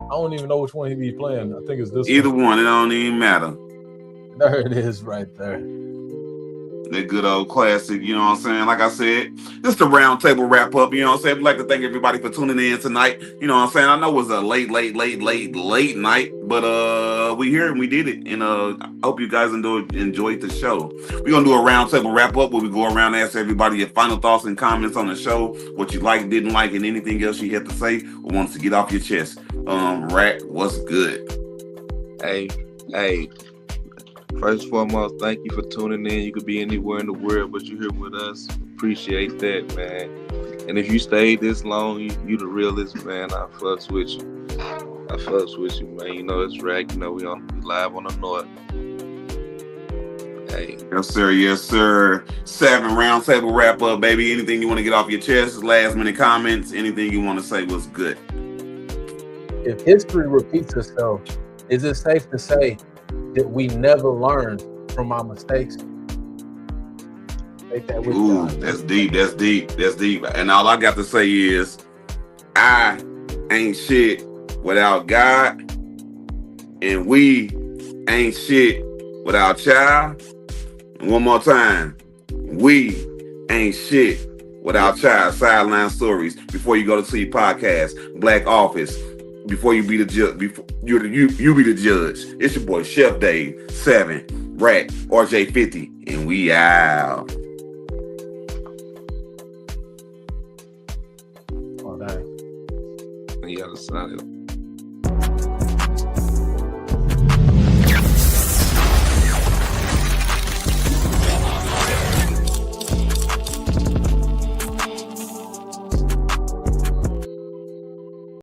I don't even know which one he be playing. I think it's this Either one. It don't even matter. There it is right there. That good old classic, you know what I'm saying? Like I said, just a round table wrap up, you know what I'm saying? We'd like to thank everybody for tuning in tonight. You know what I'm saying? I know it was a late night, but we here and we did it. And I hope you guys enjoyed the show. We're gonna do a round table wrap up where we go around and ask everybody your final thoughts and comments on the show, what you like, didn't like, and anything else you had to say or wants to get off your chest. Rat, what's good? Hey. First and foremost, thank you for tuning in. You could be anywhere in the world, but you're here with us. Appreciate that, man. And if you stayed this long, you the realest, man. I fucks with you, man. You know it's Rack. You know we live on the North. Hey. Yes, sir. 7 round table wrap up, baby. Anything you want to get off your chest, last minute comments, anything you want to say was good. If history repeats itself, is it safe to say that we never learned from our mistakes? Take that with you. That's deep. And all I got to say is, I ain't shit without God, and we ain't shit without child. And one more time, we ain't shit without child. Sideline stories before you go to see podcast, Black Office. Before you be the judge, before you be the judge. It's your boy Chef Dave 7 Rat RJ50, and we out. Oh, dang. You gotta sign it.